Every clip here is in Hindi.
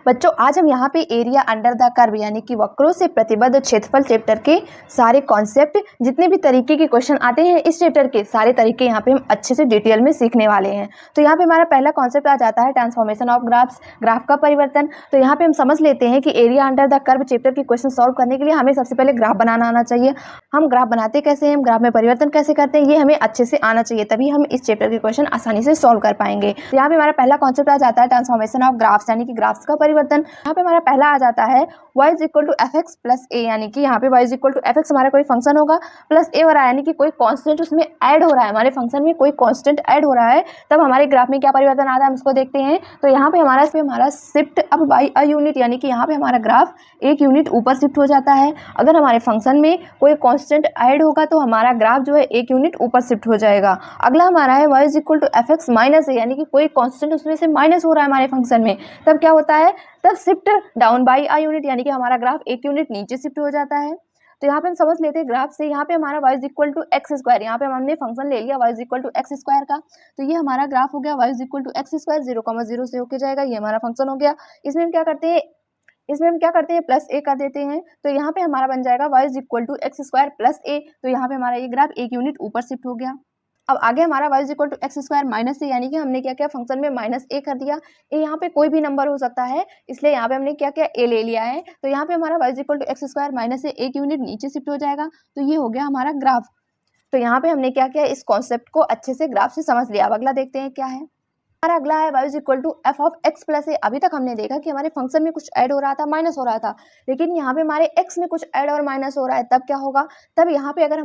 बच्चों आज हम यहाँ पे एरिया अंडर द कर्व यानी कि वक्रों से प्रतिबद्ध क्षेत्रफल चैप्टर के सारे कॉन्सेप्ट जितने भी तरीके के क्वेश्चन आते हैं इस चैप्टर के सारे तरीके यहाँ पे हम अच्छे से डिटेल में सीखने वाले हैं। तो यहाँ पे हमारा पहला कॉन्सेप्ट आ जाता है ट्रांसफॉर्मेशन ऑफ ग्राफ्स, ग्राफ का परिवर्तन। तो यहाँ पे हम समझ लेते हैं कि area under the curve chapter के क्वेश्चन सॉल्व करने के लिए हमें सबसे पहले ग्राफ बनाना आना चाहिए। हम ग्राफ बनाते कैसे हैं, ग्राफ में परिवर्तन कैसे करते हैं, ये हमें अच्छे से आना चाहिए, तभी हम इस चैप्टर के क्वेश्चन आसानी से सॉल्व कर पाएंगे। तो यहाँ पे हमारा पहला कॉन्सेप्ट आ जाता है ट्रांसफॉर्मेशन ऑफ ग्राफ्स यानी कि ग्राफ्स का परिवर्तन। यहाँ पे हमारा पहला आ जाता है y is equal to f x plus a, यानी कि यहाँ पे y is equal to f x हमारा कोई फंक्शन होगा प्लस ए हो रहा है, यानी कि कोई कांस्टेंट उसमें ऐड हो रहा है, हमारे फंक्शन में कोई कांस्टेंट ऐड हो रहा है, तब हमारे ग्राफ में क्या परिवर्तन आता है हम इसको देखते हैं। तो यहाँ पे हमारा शिफ्ट अब बाई अ यूनिट, यानी कि यहाँ पे हमारा ग्राफ एक यूनिट ऊपर शिफ्ट हो जाता है। अगर हमारे फंक्शन में कोई कांस्टेंट ऐड होगा तो हमारा ग्राफ जो है एक यूनिट ऊपर शिफ्ट हो जाएगा। अगला हमारा है y is equal to f x minus a, यानी कि कोई कांस्टेंट उसमें से माइनस हो रहा है हमारे फंक्शन में, तब क्या होता है, तब shift down by a unit, यानी कि हमारा ग्राफ एक यूनिट नीचे शिफ्ट हो जाता है। तो यहाँ पे हम समझ लेते हैं ग्राफ से, यहाँ पे हमारा y is equal to x square, यहाँ पे हमने फंक्शन ले लिया y is equal to x square का, तो ये हमारा ग्राफ हो गया y is equal to x square 0,0 से होके जाएगा, ये हमारा फंक्शन हो गया। इसमें हम क्या करते हैं प्लस ए कर देते हैं, तो यहाँ पे हमारा बन जाएगा y is equal to x square plus a, तो यहाँ पे हमारा ये ग्राफ एक यूनिट ऊपर शिफ्ट हो गया। अब आगे हमारा y is equal to x square minus a, यानी कि हमने क्या किया फंक्शन में माइनस ए कर दिया। ए यहाँ पे कोई भी नंबर हो सकता है, इसलिए यहाँ पे हमने क्या किया ए ले लिया है, तो यहाँ पे हमारा y is equal to x square minus a एक यूनिट नीचे शिफ्ट हो जाएगा, तो ये हो गया हमारा ग्राफ। तो यहाँ पे हमने क्या किया, इस कॉन्सेप्ट को अच्छे से ग्राफ से समझ लिया। अब अगला देखते हैं क्या है। हमारा अगला है y is equal to f of x plus a. अभी तक हमने देखा कि हमारे फंक्शन में कुछ ऐड हो रहा था, माइनस हो रहा था, लेकिन यहाँ पे हमारे x में कुछ ऐड और माइनस हो रहा है, तब क्या होगा, तब यहाँ पे अगर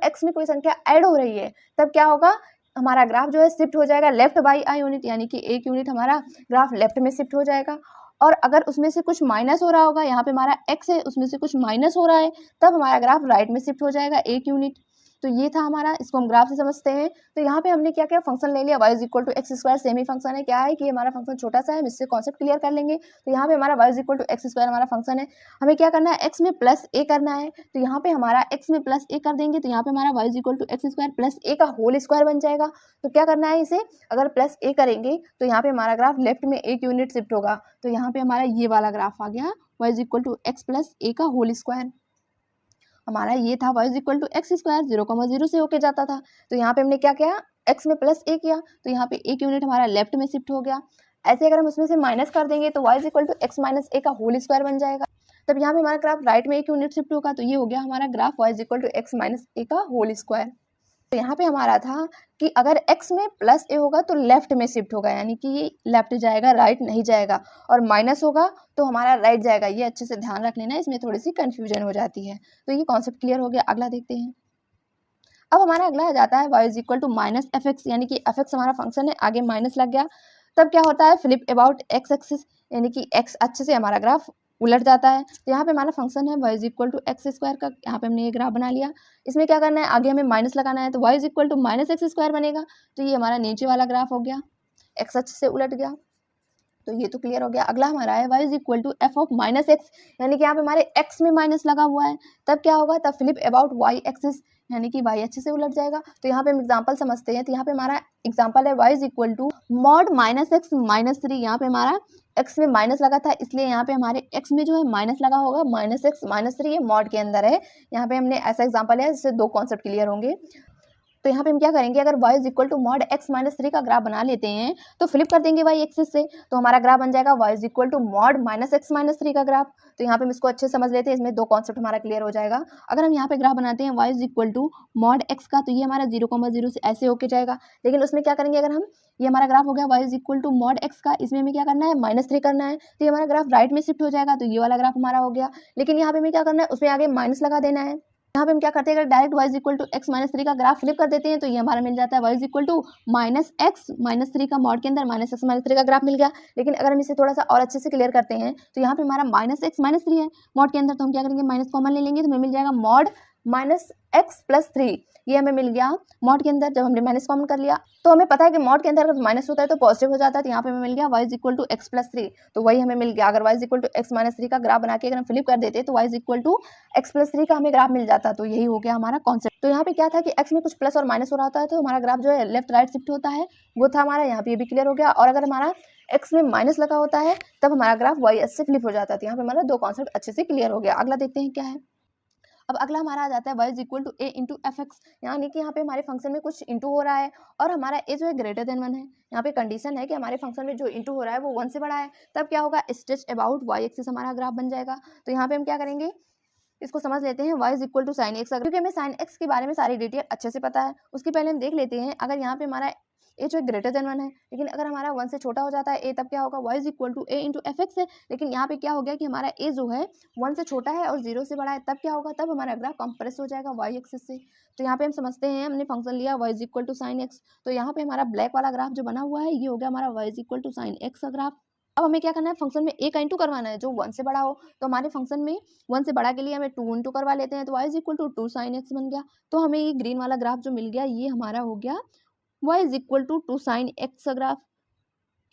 x में कोई संख्या ऐड हो रही है तब क्या होगा, हमारा ग्राफ जो है शिफ्ट हो जाएगा लेफ्ट बाई अ यूनिट, यानी कि एक यूनिट हमारा ग्राफ लेफ्ट में शिफ्ट हो जाएगा। और अगर उसमें से कुछ माइनस हो रहा होगा, यहाँ पे हमारा x है उसमें से कुछ माइनस हो रहा है, तब हमारा ग्राफ राइट में शिफ्ट हो जाएगा एक यूनिट। तो ये था हमारा, इसको हम ग्राफ से समझते हैं। तो यहाँ पे हमने क्या किया, फंक्शन ले लिया y is equal to x square, same ही फंक्शन है, क्या है कि हमारा फंक्शन छोटा सा है, हम इससे कॉन्सेप्ट क्लियर कर लेंगे। तो यहाँ पे हमारा y is equal to x square हमारा फंक्शन है, हमें क्या करना है x में प्लस ए करना है, तो यहाँ पे हमारा x में प्लस ए कर देंगे, तो यहाँ पे हमारा y is equal to x square plus a का होल स्क्वायर बन जाएगा। तो क्या करना है, इसे अगर प्लस ए करेंगे तो यहाँ पे हमारा ग्राफ लेफ्ट में एक यूनिट शिफ्ट होगा, तो यहाँ पे हमारा ये वाला ग्राफ आ गया y is equal to x plus a का होल स्क्वायर। हमारा ये था y is equal to x square 0,0 से होके जाता था, तो यहाँ पे हमने क्या किया, x में प्लस ए किया, तो यहाँ पे एक यूनिट हमारा लेफ्ट में शिफ्ट हो गया। ऐसे अगर हम उसमें से माइनस कर देंगे तो y is equal to x minus a का होल स्क्वायर बन जाएगा, तब यहाँ पे हमारा ग्राफ राइट में एक यूनिट शिफ्ट होगा, तो ये हो गया हमारा graph y is equal to x minus a का होल स्क्वायर। तो यहाँ पे हमारा था कि अगर x में प्लस ए होगा तो लेफ्ट में शिफ्ट होगा, यानी कि ये लेफ्ट जाएगा राइट नहीं जाएगा, और माइनस होगा तो हमारा राइट जाएगा, ये अच्छे से ध्यान रख लेना, इसमें थोड़ी सी कंफ्यूजन हो जाती है। तो ये कॉन्सेप्ट क्लियर हो गया। अगला देखते हैं। अब हमारा अगला आ जाता है y is equal to minus f x, यानी कि एफ एक्स हमारा फंक्शन है, आगे माइनस लग गया, तब क्या होता है, फ्लिप अबाउट एक्स एक्सिस, यानी कि x अच्छे से हमारा ग्राफ उलट जाता है। तो यहाँ पे हमारा फंक्शन है y is equal to x square का, यहाँ पे हमने ये ग्राफ बना लिया, इसमें क्या करना है, आगे हमें माइनस लगाना है, तो y is equal to minus x square बनेगा, तो ये हमारा नीचे वाला ग्राफ हो गया, x अच्छे से उलट गया, तो ये तो क्लियर हो गया। अगला हमारा है y is equal to f of minus x, यानी कि यहाँ पे हमारे x में माइनस लगा हुआ है, तब क्या होगा, तब फ्लिप अबाउट y एक्सिस, यानी कि y अच्छे से उलट जाएगा। तो यहाँ पे हम एग्जांपल समझते हैं, तो यहाँ पे हमारा एग्जांपल है y is equal to mod minus x minus 3, यहाँ पे हमारा x में माइनस लगा था, इसलिए यहाँ पे हमारे x में जो है माइनस लगा होगा, माइनस एक्स माइनस 3, ये मॉड के अंदर है। यहाँ पे हमने ऐसा एग्जाम्पल है जिससे दो कॉन्सेप्ट क्लियर होंगे। तो यहाँ पे हम क्या करेंगे, अगर y is equal to mod x minus 3 का ग्राफ बना लेते हैं तो फ्लिप कर देंगे y एक्सिस से, तो हमारा ग्राफ बन जाएगा y is equal to mod minus x minus 3 का ग्राफ। तो यहाँ पे हम इसको अच्छे से समझ लेते हैं, इसमें दो कॉन्सेप्ट हमारा क्लियर हो जाएगा। अगर हम यहाँ पे ग्राफ बनाते हैं y is equal to mod x का, तो ये हमारा 0,0 से ऐसे होके जाएगा, लेकिन उसमें क्या करेंगे, अगर हम ये हमारा ग्राफ हो गया y is equal to mod x का, इसमें हमें क्या करना है, माइनस 3 करना है, तो ये हमारा ग्राफ राइट में शिफ्ट हो जाएगा, तो ये वाला ग्राफ हमारा हो गया। लेकिन यहाँ पे हमें क्या करना है, उसमें आगे माइनस लगा देना है। यहाँ पे हम क्या करते हैं, अगर direct y is equal to x minus 3 का ग्राफ फ्लिप कर देते हैं तो ये हमारा मिल जाता है y is equal to minus x minus 3 का मॉड के अंदर माइनस एक्स माइनस 3 का ग्राफ मिल गया। लेकिन अगर हम इसे थोड़ा सा और अच्छे से क्लियर करते हैं तो यहाँ पे हमारा माइनस एक्स माइनस 3 है मॉड के अंदर, तो हम क्या करेंगे, माइनस कॉमन ले लेंगे, तो हमें मिल जाएगा मॉड माइनस एक्स प्लस 3, ये हमें मिल गया मॉड के अंदर। जब हमने माइनस कॉमन कर लिया तो हमें पता है कि मॉड के अंदर अगर माइनस होता है तो पॉजिटिव हो जाता है, तो यहाँ पे हमें मिल गया y is equal to x plus 3, तो वही हमें मिल गया। अगर y is equal to x minus 3 का ग्राफ बना के अगर हम फ्लिप कर देते तो y is equal to x plus 3 का हमें ग्राफ मिल जाता, तो यही हो गया हमारा कॉन्सेप्ट। तो यहाँ पे क्या था कि x में कुछ प्लस और माइनस हो रहा होता है तो हमारा ग्राफ जो है लेफ्ट राइट शिफ्ट होता है, वो था हमारा, यहाँ पे ये भी क्लियर हो गया। और अगर हमारा एक्स में माइनस लगा होता है तब हमारा ग्राफ वाई एक्सिस से फ्लिप हो जाता है। तो यहाँ पे हमारा दो कॉन्सेप्ट अच्छे से क्लियर हो गया। अगला देखते हैं क्या है। अब अगला हमारा आ जाता है y is equal to a into f x, यानी कि यहाँ पे हमारे फंक्शन में कुछ इंटू हो रहा है और हमारा ए जो है ग्रेटर देन 1 है। यहाँ पे कंडीशन है कि हमारे फंक्शन में जो इंटू हो रहा है वो 1 से बड़ा है, तब क्या होगा, स्ट्रेच अबाउट y एक्सिस हमारा ग्राफ बन जाएगा। तो यहाँ पे हम क्या करेंगे, इसको समझ लेते हैं y is equal to sine x, क्योंकि हमें साइन एक्स के बारे में सारी डिटेल अच्छे से पता है। उसके पहले हम देख लेते हैं, अगर यहाँ पे हमारा ए जो है ग्रेटर देन 1 है, लेकिन अगर हमारा 1 से छोटा हो जाता है ए, तब क्या होगा, y is equal to a into f x है। लेकिन यहाँ पे क्या हो गया कि हमारा ए जो है 1 से छोटा है और 0 से बड़ा है, तब क्या होगा, तब हमारा ग्राफ कंप्रेस हो जाएगा y एक्सिस से। तो यहाँ पे हम समझते हैं, हमने फंक्शन लिया y is equal to sine x, तो यहाँ पे हमारा ब्लैक वाला ग्राफ जो बना हुआ है ये हो गया हमारा y is equal to sine x का ग्राफ। अब हमें क्या करना है, फंक्शन में ए का इंटू करवाना है जो 1 से बड़ा हो। तो हमारे फंक्शन में 1 से बड़ा के लिए हमें 2 इंटू करवा लेते हैं, तो y is equal to 2 sine x बन गया। तो हमें ये ग्रीन वाला ग्राफ जो मिल गया ये हमारा हो गया y is equal to 2 sine x का ग्राफ।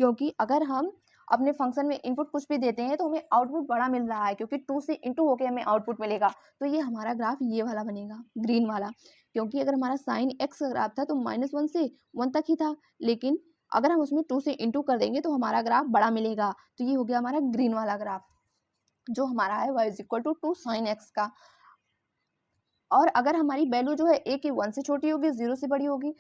क्योंकि अगर हम अपने फंक्शन में इनपुट कुछ भी देते हैं तो हमें आउटपुट बड़ा मिल रहा है, क्योंकि 2 से इंटू होके हमें आउटपुट मिलेगा। तो ये हमारा ग्राफ ये वाला बनेगा, ग्रीन वाला। क्योंकि अगर हमारा साइन एक्स का ग्राफ था तो -1 से 1 तक ही था, लेकिन अगर हम उसमें 2 से इंटू कर देंगे तो हमारा ग्राफ बड़ा मिलेगा। तो ये हो गया हमारा ग्रीन वाला ग्राफ जो हमारा है y is equal to 2 sine x का। और अगर हमारी वैल्यू जो है ए की 1 से छोटी होगी, 0 से बड़ी होगी,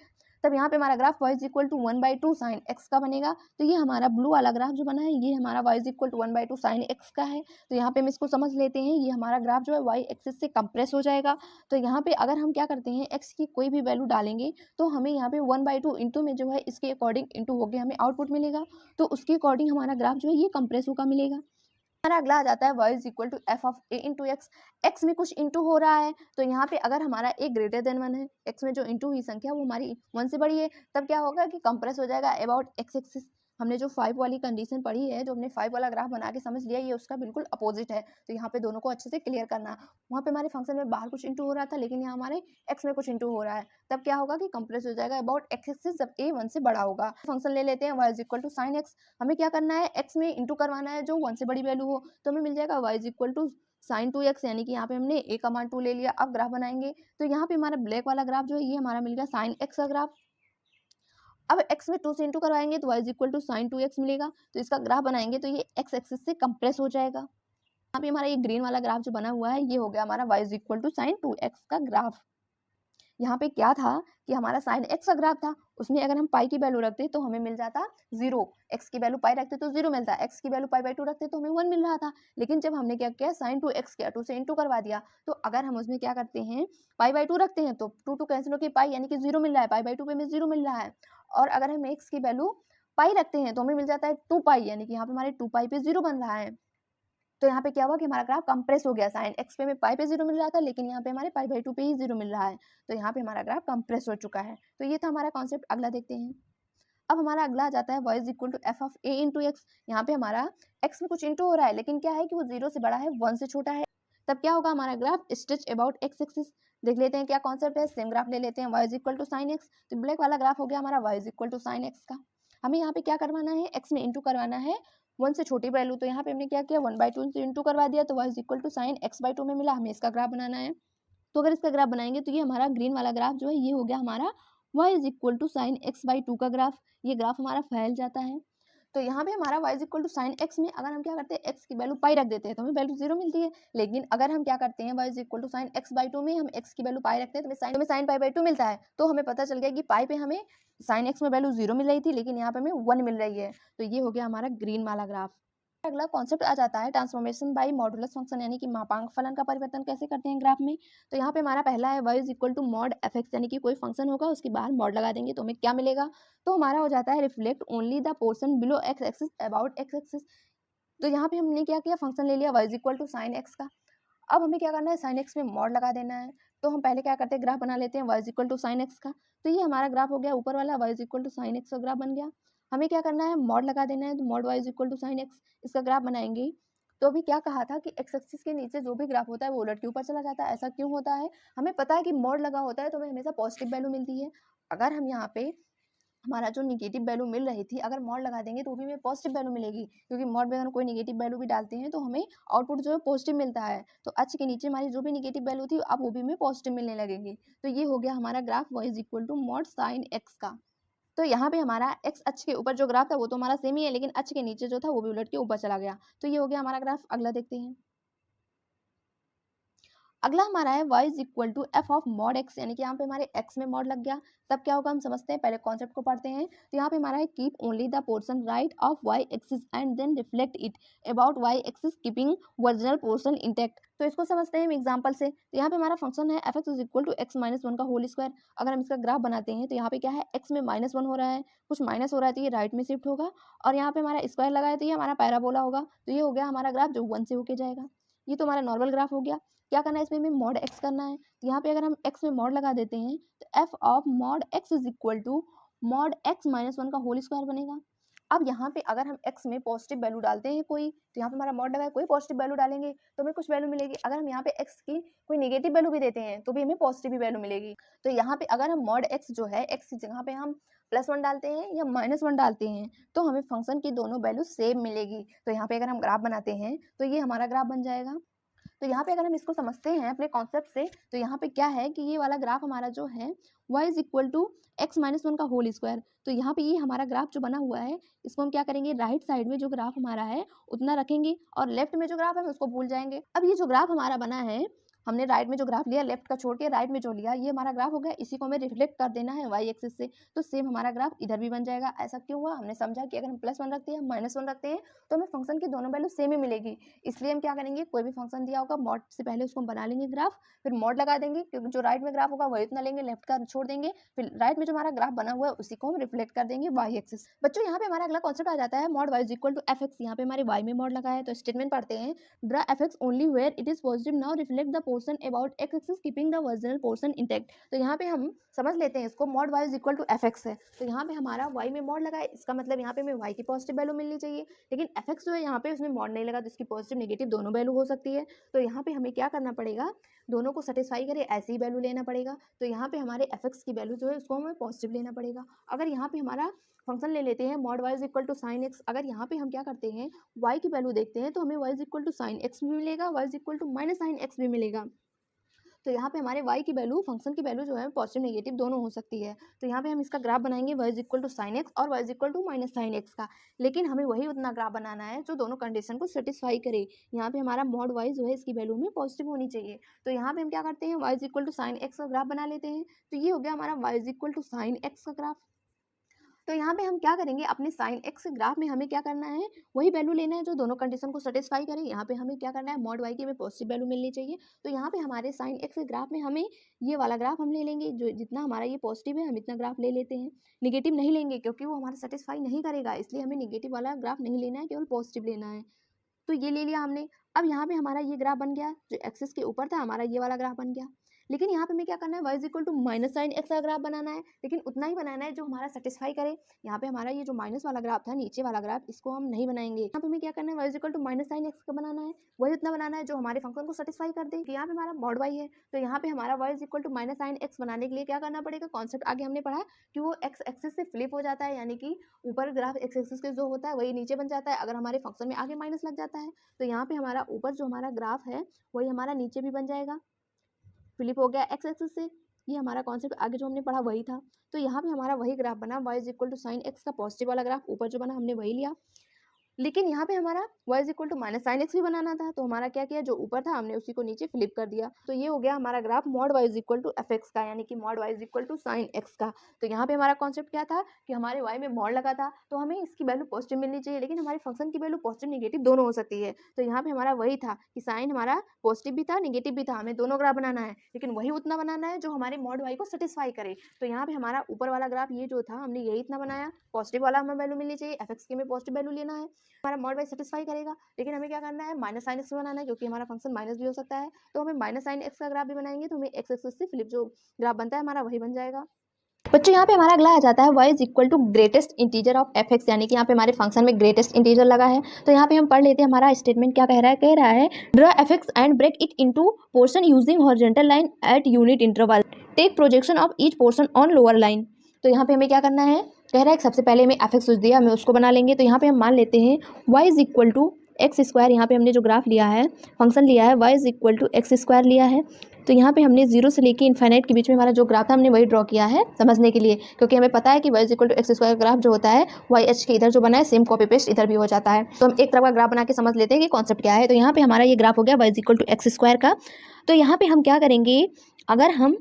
तब यहाँ पे हमारा graph y is equal to 1/2 sine x का बनेगा। तो ये हमारा ब्लू वाला ग्राफ जो बना है ये हमारा y is equal to 1/2 sine x का है। तो यहाँ पे हम इसको समझ लेते हैं, ये हमारा ग्राफ जो है y एक्सिस से कंप्रेस हो जाएगा। तो यहाँ पे अगर हम क्या करते हैं, x की कोई भी वैल्यू डालेंगे तो हमें यहाँ पे 1/2 इंटू में जो है इसके अकॉर्डिंग इंटू होकर हमें आउटपुट मिलेगा। तो उसके अकॉर्डिंग हमारा ग्राफ जो है ये कंप्रेस होकर मिलेगा। हमारा अगला आ जाता है y is equal to f of a into x. X में कुछ इंटू हो रहा है, तो यहाँ पे अगर हमारा ए ग्रेटर देन 1 है, एक्स में जो इंटू हुई संख्या वो हमारी 1 से बड़ी है, तब क्या होगा कि कंप्रेस हो जाएगा अबाउट एक्स एक्सिस। हमने जो 5 वाली कंडीशन पढ़ी है, जो हमने 5 वाला ग्राफ बना के समझ लिया, ये उसका बिल्कुल अपोजिट है। तो यहाँ पे दोनों को अच्छे से क्लियर करना। वहाँ पे हमारे फंक्शन में बाहर कुछ इंटू हो रहा था, लेकिन यहाँ हमारे एक्स में कुछ इंटू हो रहा है, तब क्या होगा कि कंप्रेस हो जाएगा अबाउट एक्स एक्सिस जब ए 1 से बड़ा होगा। फंक्शन ले लेते हैं y is equal to sine x. हमें क्या करना है, x में इंटू करवाना है जो 1 से बड़ी वैल्यू हो, तो हमें मिल जाएगा y is equal to sine 2x, यानी कि यहाँ पे हमने a का मान 2 ले लिया। अब ग्राफ बनाएंगे, तो यहाँ पे हमारा ब्लैक वाला ग्राफ जो है ये हमारा मिल गया साइन x का ग्राफ। अब x में 2 से इंटू करवाएंगे तो y is equal to sine 2x मिलेगा। तो इसका ग्राफ बनाएंगे तो ये x एक्सिस से कंप्रेस हो जाएगा। यहाँ पे हमारा ये ग्रीन वाला ग्राफ जो बना हुआ है ये हो गया हमारा y is equal to sine 2x का ग्राफ। यहाँ पे क्या था कि हमारा साइन एक्स का ग्राफ था, उसमें अगर हम पाई की वैल्यू रखते तो हमें मिल जाता 0, एक्स की वैल्यू पाई रखते तो 0 मिलता, एक्स की वैल्यू पाई/2 रखते तो हमें 1 मिल रहा था। लेकिन जब हमने क्या किया, साइन 2x किया, 2 से इंटू करवा दिया, तो अगर हम उसमें क्या करते हैं, पाई/2 रखते हैं तो 2 कैंसिल होकर पाई, यानी कि 0 मिल रहा है, पाई/2 पे हमें 0 मिल रहा है। और अगर हम एक्स की वैल्यू पाई रखते हैं तो हमें मिल जाता है 2 पाई, यानी कि यहाँ पे हमारे 2 पाई पे 0 बन रहा है। तो यहाँ पे क्या हुआ कि हमारा ग्राफ कंप्रेस हो गया, साइन एक्स पे में पाई पे 0 मिल रहा था, लेकिन यहाँ पे हमारे पाई/2 पे ही 0 मिल रहा है। तो यहाँ पे हमारा ग्राफ कंप्रेस हो चुका है। तो ये था हमारा कॉन्सेप्ट। अगला देखते हैं। अब हमारा अगला आ जाता है y is equal to f of a into x. यहाँ पे हमारा x में कुछ इंटू हो रहा है, लेकिन क्या है कि वो 0 से बड़ा है, 1 से छोटा है, तब क्या होगा, हमारा graph stretch about x axis. देख लेते हैं क्या कॉन्सेप्ट है, सेम ग्राफ ले लेते हैं, y is equal to sine x. तो ब्लैक वाला ग्राफ हो गया हमारा y is equal to sine x का। हमें यहाँ पे क्या करवाना है, x में इंटू करवाना है 1 से छोटी वैल्यू। तो यहाँ पे हमने क्या किया, 1/2 से इंटू करवा दिया, तो y is equal to sine x/2 में मिला। हमें इसका ग्राफ बनाना है, तो अगर इसका ग्राफ बनाएंगे तो ये हमारा ग्रीन वाला ग्राफ जो है ये हो गया हमारा y is equal to sine x/2 का ग्राफ। ये ग्राफ हमारा फैल जाता है। तो यहाँ पे हमारा y is equal to sine x में अगर हम क्या करते हैं, x की वैल्यू पाई रख देते हैं तो हमें वैल्यू 0 मिलती है। लेकिन अगर हम क्या करते हैं, y is equal to sine x/2 में हम x की वैल्यू पाई रखते हैं तो हमें साइन पाई/2 मिलता है। तो हमें पता चल गया कि पाई पे हमें साइन x में वैल्यू 0 मिल रही थी, लेकिन यहाँ पे हमें 1 मिल रही है। तो ये हो गया हमारा ग्रीन वाला ग्राफ। अगला कॉन्सेप्ट आ जाता है ट्रांसफॉर्मेशन बाय मॉडुलस फंक्शन, यानी कि मापांक फलन का परिवर्तन कैसे करते हैं ग्राफ में। तो यहाँ पे हमारा पहला है y is equal to mod f x, यानी कि कोई फंक्शन होगा उसके बाहर मॉड लगा देंगे तो हमें क्या मिलेगा, तो हमारा हो जाता है reflect only the portion below x axis about x axis. तो यहाँ पे हमने क्या किया, फंक्शन ले लिया y is equal to sine x का। अब हमें क्या करना है, साइन एक्स में मॉड लगा देना है। तो हम पहले क्या करते हैं, ग्राफ बना लेते हैं y is equal to sine x का। तो ये हमारा ग्राफ हो गया, ऊपर वाला y is equal to sine x का ग्राफ बन गया। हमें क्या करना है, मॉड लगा देना है, तो mod y is equal to sine x, इसका ग्राफ बनाएंगे। तो अभी क्या कहा था कि एक्स एक्सिस के नीचे जो भी ग्राफ होता है वो उलट के ऊपर चला जाता है। ऐसा क्यों होता है, हमें पता है कि मॉड लगा होता है तो हमें हमेशा पॉजिटिव वैल्यू मिलती है। अगर हम यहाँ पे हमारा जो निगेटिव वैल्यू मिल रही थी, अगर मॉड लगा देंगे तो भी हमें पॉजिटिव वैल्यू मिलेगी, क्योंकि मॉड में अगर कोई निगेटिव वैल्यू भी डालते हैं तो हमें आउटपुट जो है पॉजिटिव मिलता है। तो h के नीचे हमारी जो भी निगेटिव वैल्यू थी अब वो भी हमें पॉजिटिव मिलने लगेंगी। तो ये हो गया हमारा graph y is equal to mod sine x का। तो यहाँ पे हमारा एक्स अक्ष के ऊपर जो ग्राफ था वो तो हमारा सेम ही है, लेकिन अक्ष के नीचे जो था वो भी उलट के ऊपर चला गया। तो ये हो गया हमारा ग्राफ। अगला देखते हैं। अगला हमारा है y is equal to f of mod x, यानी कि यहाँ पे हमारे x में मॉड लग गया। तब क्या होगा हम समझते हैं, पहले कॉन्सेप्ट को पढ़ते हैं। तो यहाँ पे हमारा है keep only the portion right of y axis and then reflect it about y axis keeping original portion intact. तो इसको समझते हैं हम एग्जांपल से। तो यहाँ पे हमारा फंक्शन है f x is equal to x minus one का होल स्क्वायर। अगर हम इसका ग्राफ बनाते हैं तो यहाँ पे क्या है, x में माइनस वन हो रहा है, कुछ माइनस हो रहा है तो ये राइट में शिफ्ट होगा, और यहाँ पे हमारा स्क्वायर लगा है तो ये हमारा पैराबोला होगा। तो ये हो गया हमारा ग्राफ जो 1 से होके जाएगा। ये तो हमारा नॉर्मल ग्राफ हो गया। क्या करना है, इसमें हमें मॉड एक्स करना है। तो यहाँ पे अगर हम x में मॉड लगा देते हैं तो f of mod x is equal to mod x minus one का होल स्क्वायर बनेगा। अब यहाँ पे अगर हम x में पॉजिटिव वैल्यू डालते हैं कोई, तो यहाँ पे हमारा मॉड लगा है, कोई पॉजिटिव वैल्यू डालेंगे तो हमें कुछ वैल्यू मिलेगी। अगर हम यहाँ पे x की कोई नेगेटिव वैल्यू भी देते हैं तो भी हमें पॉजिटिव वैल्यू मिलेगी। तो यहाँ पे अगर हम मॉड x जो है, x की जगह पे हम +1 डालते हैं या -1 डालते हैं तो हमें फंक्शन की दोनों वैल्यू सेम मिलेगी। तो यहाँ पे अगर हम ग्राफ बनाते हैं तो ये हमारा ग्राफ बन जाएगा। तो यहाँ पे अगर हम इसको समझते हैं अपने कॉन्सेप्ट से, तो यहाँ पे क्या है कि ये वाला ग्राफ हमारा जो है y is equal to x minus one का होल स्क्वायर। तो यहाँ पे ये हमारा ग्राफ जो बना हुआ है इसको हम क्या करेंगे, राइट साइड में जो ग्राफ हमारा है उतना रखेंगे और लेफ्ट में जो ग्राफ है उसको भूल जाएंगे। अब ये जो ग्राफ हमारा बना है, हमने राइट में जो ग्राफ लिया, लेफ्ट का छोड़ के राइट में जो लिया, ये हमारा ग्राफ हो गया। इसी को हमें रिफ्लेक्ट कर देना है y एक्सिस से, तो सेम हमारा ग्राफ इधर भी बन जाएगा। ऐसा क्यों हुआ, हमने समझा कि अगर हम +1 रखते हैं -1 रखते हैं तो हमें फंक्शन की दोनों वैल्यू सेम ही मिलेगी। इसलिए हम क्या करेंगे, कोई भी फंक्शन दिया होगा मॉड से पहले उसको हम बना लेंगे ग्राफ, फिर मॉड लगा देंगे, क्योंकि जो राइट में ग्राफ होगा वही इतना लेंगे, लेफ्ट का छोड़ देंगे, फिर राइट में जो हमारा ग्राफ बना हुआ है उसी को हम रिफ्लेक्ट कर देंगे y एक्सिस। बच्चों यहाँ पे हमारा अगला कॉन्सेप्ट आ जाता है mod y is equal to f x. यहाँ पे हमारे y में मॉड लगा है तो स्टेटमेंट पढ़ते हैं, draw f x only where it is positive, now reflect the portion about x axis keeping the original portion intact. तो यहाँ पे हम समझ लेते हैं इसको, mod y is equal to f x है। तो यहाँ पे हमारा y में मॉड लगा है, इसका मतलब यहाँ पे हमें y की पॉजिटिव वैल्यू मिलनी चाहिए, लेकिन एफ एक्स जो है यहाँ पे उसमें मॉड नहीं लगा तो इसकी पॉजिटिव नेगेटिव दोनों वैल्यू हो सकती है। तो यहाँ पे हमें क्या करना पड़ेगा, दोनों को सेटिस्फाई करे ऐसी ही वैल्यू लेना पड़ेगा। तो यहाँ पे हमारे एफ एक्स की वैल्यू जो है उसको हमें पॉजिटिव लेना पड़ेगा। अगर यहाँ पे हमारा फंक्शन ले लेते हैं mod y is equal to sine x, अगर यहाँ पे हम क्या करते हैं y की वैल्यू देखते हैं तो हमें y is equal to sine x भी मिलेगा, y is equal to minus sine x भी मिलेगा। तो यहाँ पे हमारे y की वैल्यू, फंक्शन की वैल्यू जो है पॉजिटिव नेगेटिव दोनों हो सकती है। तो यहाँ पे हम इसका ग्राफ बनाएंगे y is equal to sine x और y is equal to minus sine x का, लेकिन हमें वही उतना ग्राफ बनाना है जो दोनों कंडीशन को सेटिस्फाई करे। यहाँ पे हमारा मॉड y जो है इसकी वैल्यू में पॉजिटिव होनी चाहिए। तो यहाँ पे हम क्या करते हैं, y is equal to sine x का ग्राफ बना लेते हैं। तो ये हो गया हमारा y is equal to sine x का ग्राफ। तो यहाँ पे हम क्या करेंगे, अपने साइन एक्स ग्राफ में हमें क्या करना है, वही वैल्यू लेना है जो दोनों कंडीशन को सेटिस्फाई करे। यहाँ पे हमें क्या करना है, मॉड y की हमें पॉजिटिव वैल्यू मिलनी चाहिए। तो यहाँ पे हमारे साइन एक्स ग्राफ में हमें ये वाला ग्राफ हम ले लेंगे, जो जितना हमारा ये पॉजिटिव है हम इतना ग्राफ ले लेते हैं। नेगेटिव नहीं लेंगे क्योंकि वो हमारा सेटिस्फाई नहीं करेगा, इसलिए हमें नेगेटिव वाला ग्राफ नहीं लेना है, केवल पॉजिटिव लेना है। तो ये ले लिया हमने। अब यहाँ पे हमारा ये ग्राफ बन गया, जो एक्सिस के ऊपर था हमारा ये वाला ग्राफ बन गया। लेकिन यहाँ पे हमें क्या करना है, y is equal to minus sine x का ग्राफ बनाना है, लेकिन उतना ही बनाना है जो हमारा सेटिस्फाई करे। यहाँ पे हमारा ये जो माइनस वाला ग्राफ था, नीचे वाला ग्राफ, इसको हम नहीं बनाएंगे। यहाँ पे हमें क्या करना है, y is equal to minus sine x का बनाना है, वही उतना बनाना है जो हमारे फंक्शन को सेटिस्फाई कर दे। यहाँ पे हमारा मॉड y है, तो यहाँ पे हमारा y is equal to minus sine x बनाने के लिए क्या करना पड़ेगा, कॉन्सेप्ट आगे हमने पढ़ा कि वो एक्स एक्सिस से फ्लिप हो जाता है, यानी कि ऊपर ग्राफ एक्स एक्सिस के जो होता है वही नीचे बन जाता है अगर हमारे फंक्शन में आगे माइनस लग जाता है। तो यहाँ पे हमारा ऊपर जो हमारा ग्राफ है वही हमारा नीचे भी बन जाएगा, फ्लिप हो गया एक्स एक्सिस से। ये हमारा कॉन्सेप्ट आगे जो हमने पढ़ा वही था। तो यहाँ पे हमारा वही ग्राफ बना, y is equal to sine x का पॉजिटिव वाला ग्राफ ऊपर जो बना हमने वही लिया। लेकिन यहाँ पे हमारा y is equal to minus sine x भी बनाना था, तो हमारा क्या किया, जो ऊपर था हमने उसी को नीचे फ्लिप कर दिया। तो ये हो गया हमारा graph mod y is equal to f x का, यानी कि mod y is equal to sine x का। तो यहाँ पे हमारा कॉन्सेप्ट क्या था कि हमारे y में मॉड लगा था तो हमें इसकी वैल्यू पॉजिटिव मिलनी चाहिए, लेकिन हमारे फंक्शन की वैल्यू पॉजिटिव नेगेटिव दोनों हो सकती है। तो यहाँ पे हमारा वही था कि साइन हमारा पॉजिटिव भी था नेगेटिव भी था, हमें दोनों ग्राफ बनाना है, लेकिन वही उतना बनाना है जो हमारे मॉड y को सेटिस्फाई करे। तो यहाँ पे हमारा ऊपर वाला ग्राफ ये जो था हमने यही इतना बनाया, पॉजिटिव वाला हमें वैल्यू मिलनी चाहिए, एफ एक्स की हमें पॉजिटिव वैल्यू लेना है, हमारा मॉड y सेटिस्फाई करेगा। लेकिन हमें क्या करना है, माइनस साइन एक्स बनाना है, क्योंकि हमारा फंक्शन माइनस भी हो सकता है। तो हमें माइनस साइन एक्स का ग्राफ भी बनाएंगे तो हमें एक्स एक्सिस से फ्लिप जो ग्राफ बनता है हमारा वही बन जाएगा। बच्चों यहाँ पे हमारा अगला आ जाता है y is equal to greatest integer of f x, यानी कि यहाँ पे हमारे फंक्शन में ग्रेटेस्ट इंटीजर लगा है। तो यहाँ पे हम पढ़ लेते हैं हमारा स्टेटमेंट क्या कह रहा है draw f x and break it into portion using horizontal line at unit interval, take projection of each portion on lower line. तो यहाँ पे हमें क्या करना है, कह रहा है कि सबसे पहले हमें एफ एक्स दिया हमें उसको बना लेंगे। तो यहाँ पे हम मान लेते हैं y is equal to x square यहाँ पे हमने जो ग्राफ लिया है, फंक्शन लिया है y is equal to x square लिया है। तो यहाँ पे हमने जीरो से लेके इन्फाइनाइट के बीच में हमारा जो ग्राफ था हमने वही ड्रॉ किया है समझने के लिए, क्योंकि हमें पता है कि y is equal to x square graph जो होता है वाई एच के इधर जो बना है सेम कॉपी पेस्ट इधर भी हो जाता है। तो हम एक तरफ का ग्राफ बना के समझ लेते हैं कि कॉन्सेप्ट क्या है। तो यहाँ पे हमारा ये ग्राफ हो गया y is equal to x square का। तो यहाँ पे हम क्या करेंगे, अगर हम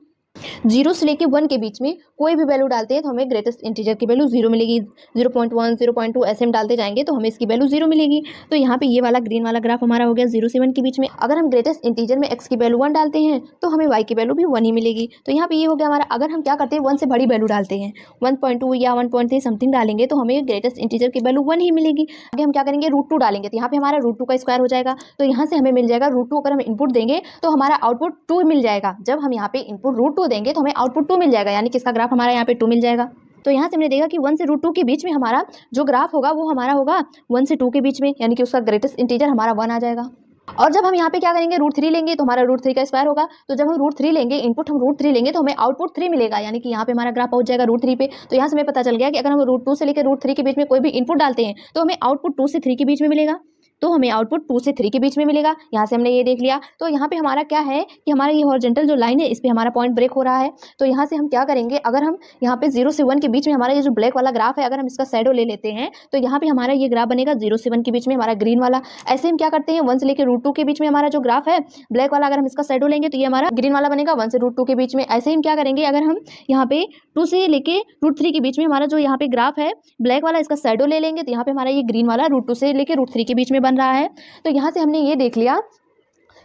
0 से लेके 1 के बीच में कोई भी वैल्यू डालते हैं तो हमें ग्रेटेस्ट इंटीजर की वैल्यू 0 मिलेगी। 0.1 0.2 ऐसे हम डालते जाएंगे तो हमें इसकी वैल्यू 0 मिलेगी। तो यहाँ पे ये वाला ग्रीन वाला ग्राफ हमारा हो गया 0 से 1 के बीच में। अगर हम ग्रेटेस्ट इंटीजर में x की वैल्यू 1 डालते हैं तो हमें y की वैल्यू भी 1 ही मिलेगी। तो यहाँ पे ये हो गया हमारा। अगर हम क्या करते हैं 1 से बड़ी वैल्यू डालते हैं 1.2 या 1.3 समथिंग डालेंगे तो हमें ग्रेटेस्ट इंटीजर की वैल्यू 1 ही मिलेगी। आगे हम क्या करेंगे √2 डालेंगे तो यहाँ पे हमारा √2 का स्क्वायर हो जाएगा। तो यहाँ से हमें मिल जाएगा √2। अगर हम इनपुट देंगे तो हमारा आउटपुट 2 मिल जाएगा। जब हम यहाँ पे इनपुट √2 देंगे तो हमें आउटपुट 2 मिल जाएगा, यानी कि इसका ग्राफ हमारा यहाँ पे 2 मिल जाएगा। तो यहाँ से हमने देखा कि 1 से √2 के बीच में हमारा जो ग्राफ होगा वो हमारा होगा 1 से 2 के बीच में, यानी कि उसका ग्रेटेस्ट इंटीजर हमारा 1 आ जाएगा। और जब हम यहाँ पे क्या करेंगे √3 लेंगे तो हमारा √3 का स्क्वायर होगा। तो जब हम √3 लेंगे, इनपुट हम √3 लेंगे तो हमें आउटपुट 3 मिलेगा, यानी कि यहाँ पे हमारा ग्राफ पहुंच जाएगा √3 पे। तो यहाँ से हमें पता चल गया कि अगर हम √2 से लेकर √3 के बीच में कोई भी इनपुट डालते हैं तो हमें आउटपुट 2 से 3 के बीच में मिलेगा। तो हमें आउटपुट 2 से 3 के बीच में मिलेगा। यहाँ से हमने ये देख लिया। तो यहाँ पे हमारा क्या है कि हमारा ये हॉरिजॉन्टल जो लाइन है इस पे हमारा पॉइंट ब्रेक हो रहा है। तो यहाँ से हम क्या करेंगे, अगर हम यहाँ पे 0 से 1 के बीच में हमारा ये जो ब्लैक वाला ग्राफ है, अगर हम इसका शैडो ले लेते हैं तो यहाँ पे हमारा ये ग्राफ बनेगा 0 से 1 के बीच में हमारा ग्रीन वाला। ऐसे हम क्या करते हैं 1 से लेकर √2 के बीच में हमारा जो ग्राफ है ब्लैक वाला, अगर हम इसका शैडो लेंगे तो ये हमारा ग्रीन वाला बनेगा 1 से √2 के बीच में। ऐसे ही हम क्या करेंगे, अगर हम यहाँ पे 2 से लेके √3 के बीच में हमारा जो यहाँ पे ग्राफ है ब्लैक वाला, इसका शैडो ले लेंगे तो यहाँ पे हमारा ये ग्रीन वाला √2 से लेके √3 के बीच में बन रहा है। तो यहाँ से हमने ये देख लिया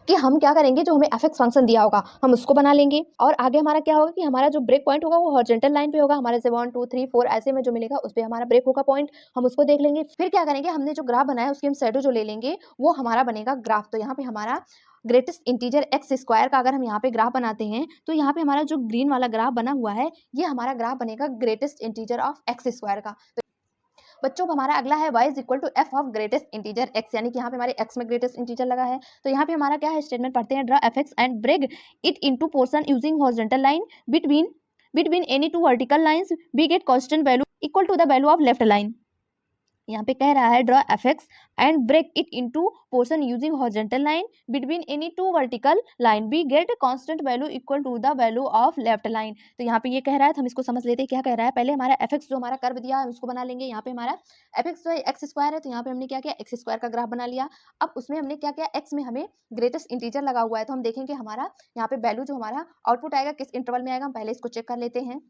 कि हम क्या करेंगे, जो हमें एफ एक्स फंक्शन दिया होगा हम उसको बना लेंगे। और आगे हमारा क्या होगा कि हमारा जो ब्रेक पॉइंट होगा वो हॉरिजॉन्टल लाइन पे होगा हमारे से 1 2 3 4 ऐसे में जो मिलेगा उस पे हमारा ब्रेक होगा पॉइंट, हम उसको देख लेंगे। फिर क्या करेंगे, हमने जो ग्राफ बनाया उसकी हम शैडो जो ले लेंगे वो हमारा बनेगा ग्राफ। तो यहाँ पे हमारा ग्रेटेस्ट इंटीजर एक्स स्क्वायर का अगर हम यहाँ पे ग्राफ बनाते हैं तो यहाँ पे हमारा जो ग्रीन वाला ग्राफ बना हुआ है ये हमारा ग्राफ बनेगा greatest integer of x square का। बच्चों हमारा अगला है y is equal to f of greatest integer x, यानी कि यहाँ पे हमारे x में ग्रेटेस्ट इंटीजर लगा है। तो यहाँ पे हमारा क्या है, स्टेटमेंट पढ़ते हैं, draw f x and break it into portion using horizontal line between any two vertical lines we get constant value equal to the value of left line. यहाँ पे कह रहा है draw f x and break it into portion using horizontal line between any two vertical line we get constant value equal to the value of left line. तो यहाँ पे ये कह रहा है तो हम इसको समझ लेते हैं क्या कह रहा है। पहले हमारा एफ एक्स जो हमारा कर्व दिया है उसको बना लेंगे। यहाँ पे हमारा एफ एक्स जो है एक्स स्क्वायर है, तो यहाँ पे हमने क्या किया एक्स स्क्वायर का ग्राफ बना लिया। अब उसमें हमने क्या किया, एक्स में हमें ग्रेटेस्ट इंटीजर लगा हुआ है तो हम देखेंगे हमारा यहाँ पे वैल्यू जो हमारा आउटपुट आएगा किस इंटरवल में आएगा, हम पहले इसको चेक कर लेते हैं।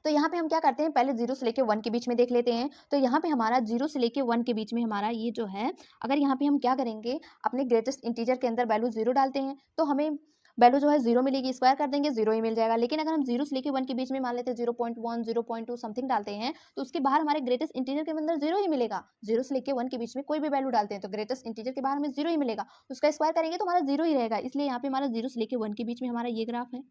तो यहाँ पे हम क्या करते हैं, पहले 0 से लेके 1 के बीच में देख लेते हैं। तो यहाँ पे हमारा 0 से लेके 1 के बीच में हमारा ये जो है, अगर यहाँ पे हम क्या करेंगे अपने ग्रेटेस्ट इंटीजर के अंदर वैल्यू 0 डालते हैं तो हमें वैल्यू जो है 0 मिलेगी, स्क्वायर कर देंगे 0 ही मिल जाएगा। लेकिन अगर हम 0 से लेके 1 के बीच में मान लेते हैं 0.1 0.2 समथिंग डालते हैं तो उसके बाहर हमारे ग्रेटेस्ट इंटीजर के अंदर 0 ही मिलेगा। 0 से लेके 1 के बीच में कोई भी वैल्यू डालते हैं तो ग्रेटेस्ट इंटीजर के बाहर हमें 0 ही मिलेगा, उसका स्क्वायर करेंगे तो हमारा 0 ही रहेगा। इसलिए यहाँ पे हमारा 0 से लेके 1 के बीच में हमारा ये ग्राफ है।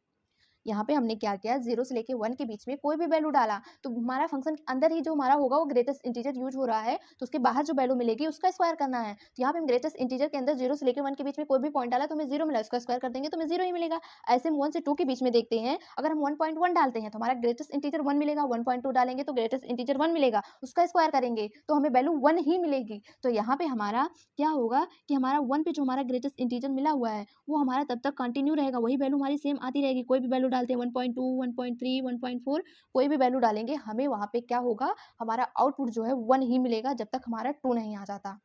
यहाँ पे हमने क्या किया, 0 से लेके 1 के बीच में कोई भी वैल्यू डाला तो हमारा फंक्शन के अंदर ही जो हमारा होगा वो ग्रेटेस्ट इंटीजर यूज हो रहा है, तो उसके बाहर जो वैल्यू मिलेगी उसका स्क्वायर करना है। तो यहाँ पे हम ग्रेटेस्ट इंटीजर के अंदर 0 से लेके 1 के बीच में कोई भी पॉइंट डाला तो हमें 0 मिला, उसका स्क्वायर कर देंगे तो हमें 0 ही मिलेगा। ऐसे हम 1 से 2 के बीच में देखते हैं, अगर हम 1.1 डालते हैं तो हमारा ग्रेटेस्ट इंटीजर 1 मिलेगा, 1.2 डालेंगे तो ग्रेटेस्ट इंटीजर 1 मिलेगा, उसका स्क्वायर करेंगे तो हमें वैल्यू 1 ही मिलेगी। तो यहाँ पे हमारा क्या होगा कि हमारा 1 पे जो हमारा ग्रेटेस्ट इंटीजर मिला हुआ है वो हमारा तब तक कंटिन्यू रहेगा, वही वैल्यू हमारी सेम आती रहेगी। कोई भी वैल्यू डालते हैं 1.2 1.3 1.4 कोई भी वैल्यू डालेंगे हमें वहां पे क्या होगा, हमारा आउटपुट जो है 1 ही मिलेगा जब तक हमारा 2 नहीं आ जाता।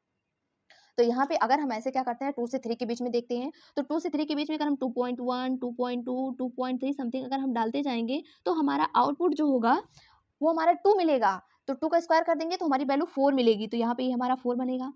तो यहाँ पे अगर हम ऐसे क्या करते हैं 2 से 3 के बीच में देखते हैं तो 2 से 3 के बीच में अगर हम 2.1 2.2 2.3 समथिंग अगर हम डालते जाएंगे तो हमारा आउटपुट जो होगा वो हमारा 2 मिलेगा। तो 2 का स्क्वायर कर देंगे तो हमारी वैल्यू 4 मिलेगी। तो यहाँ पे हमारा 4 बनेगा।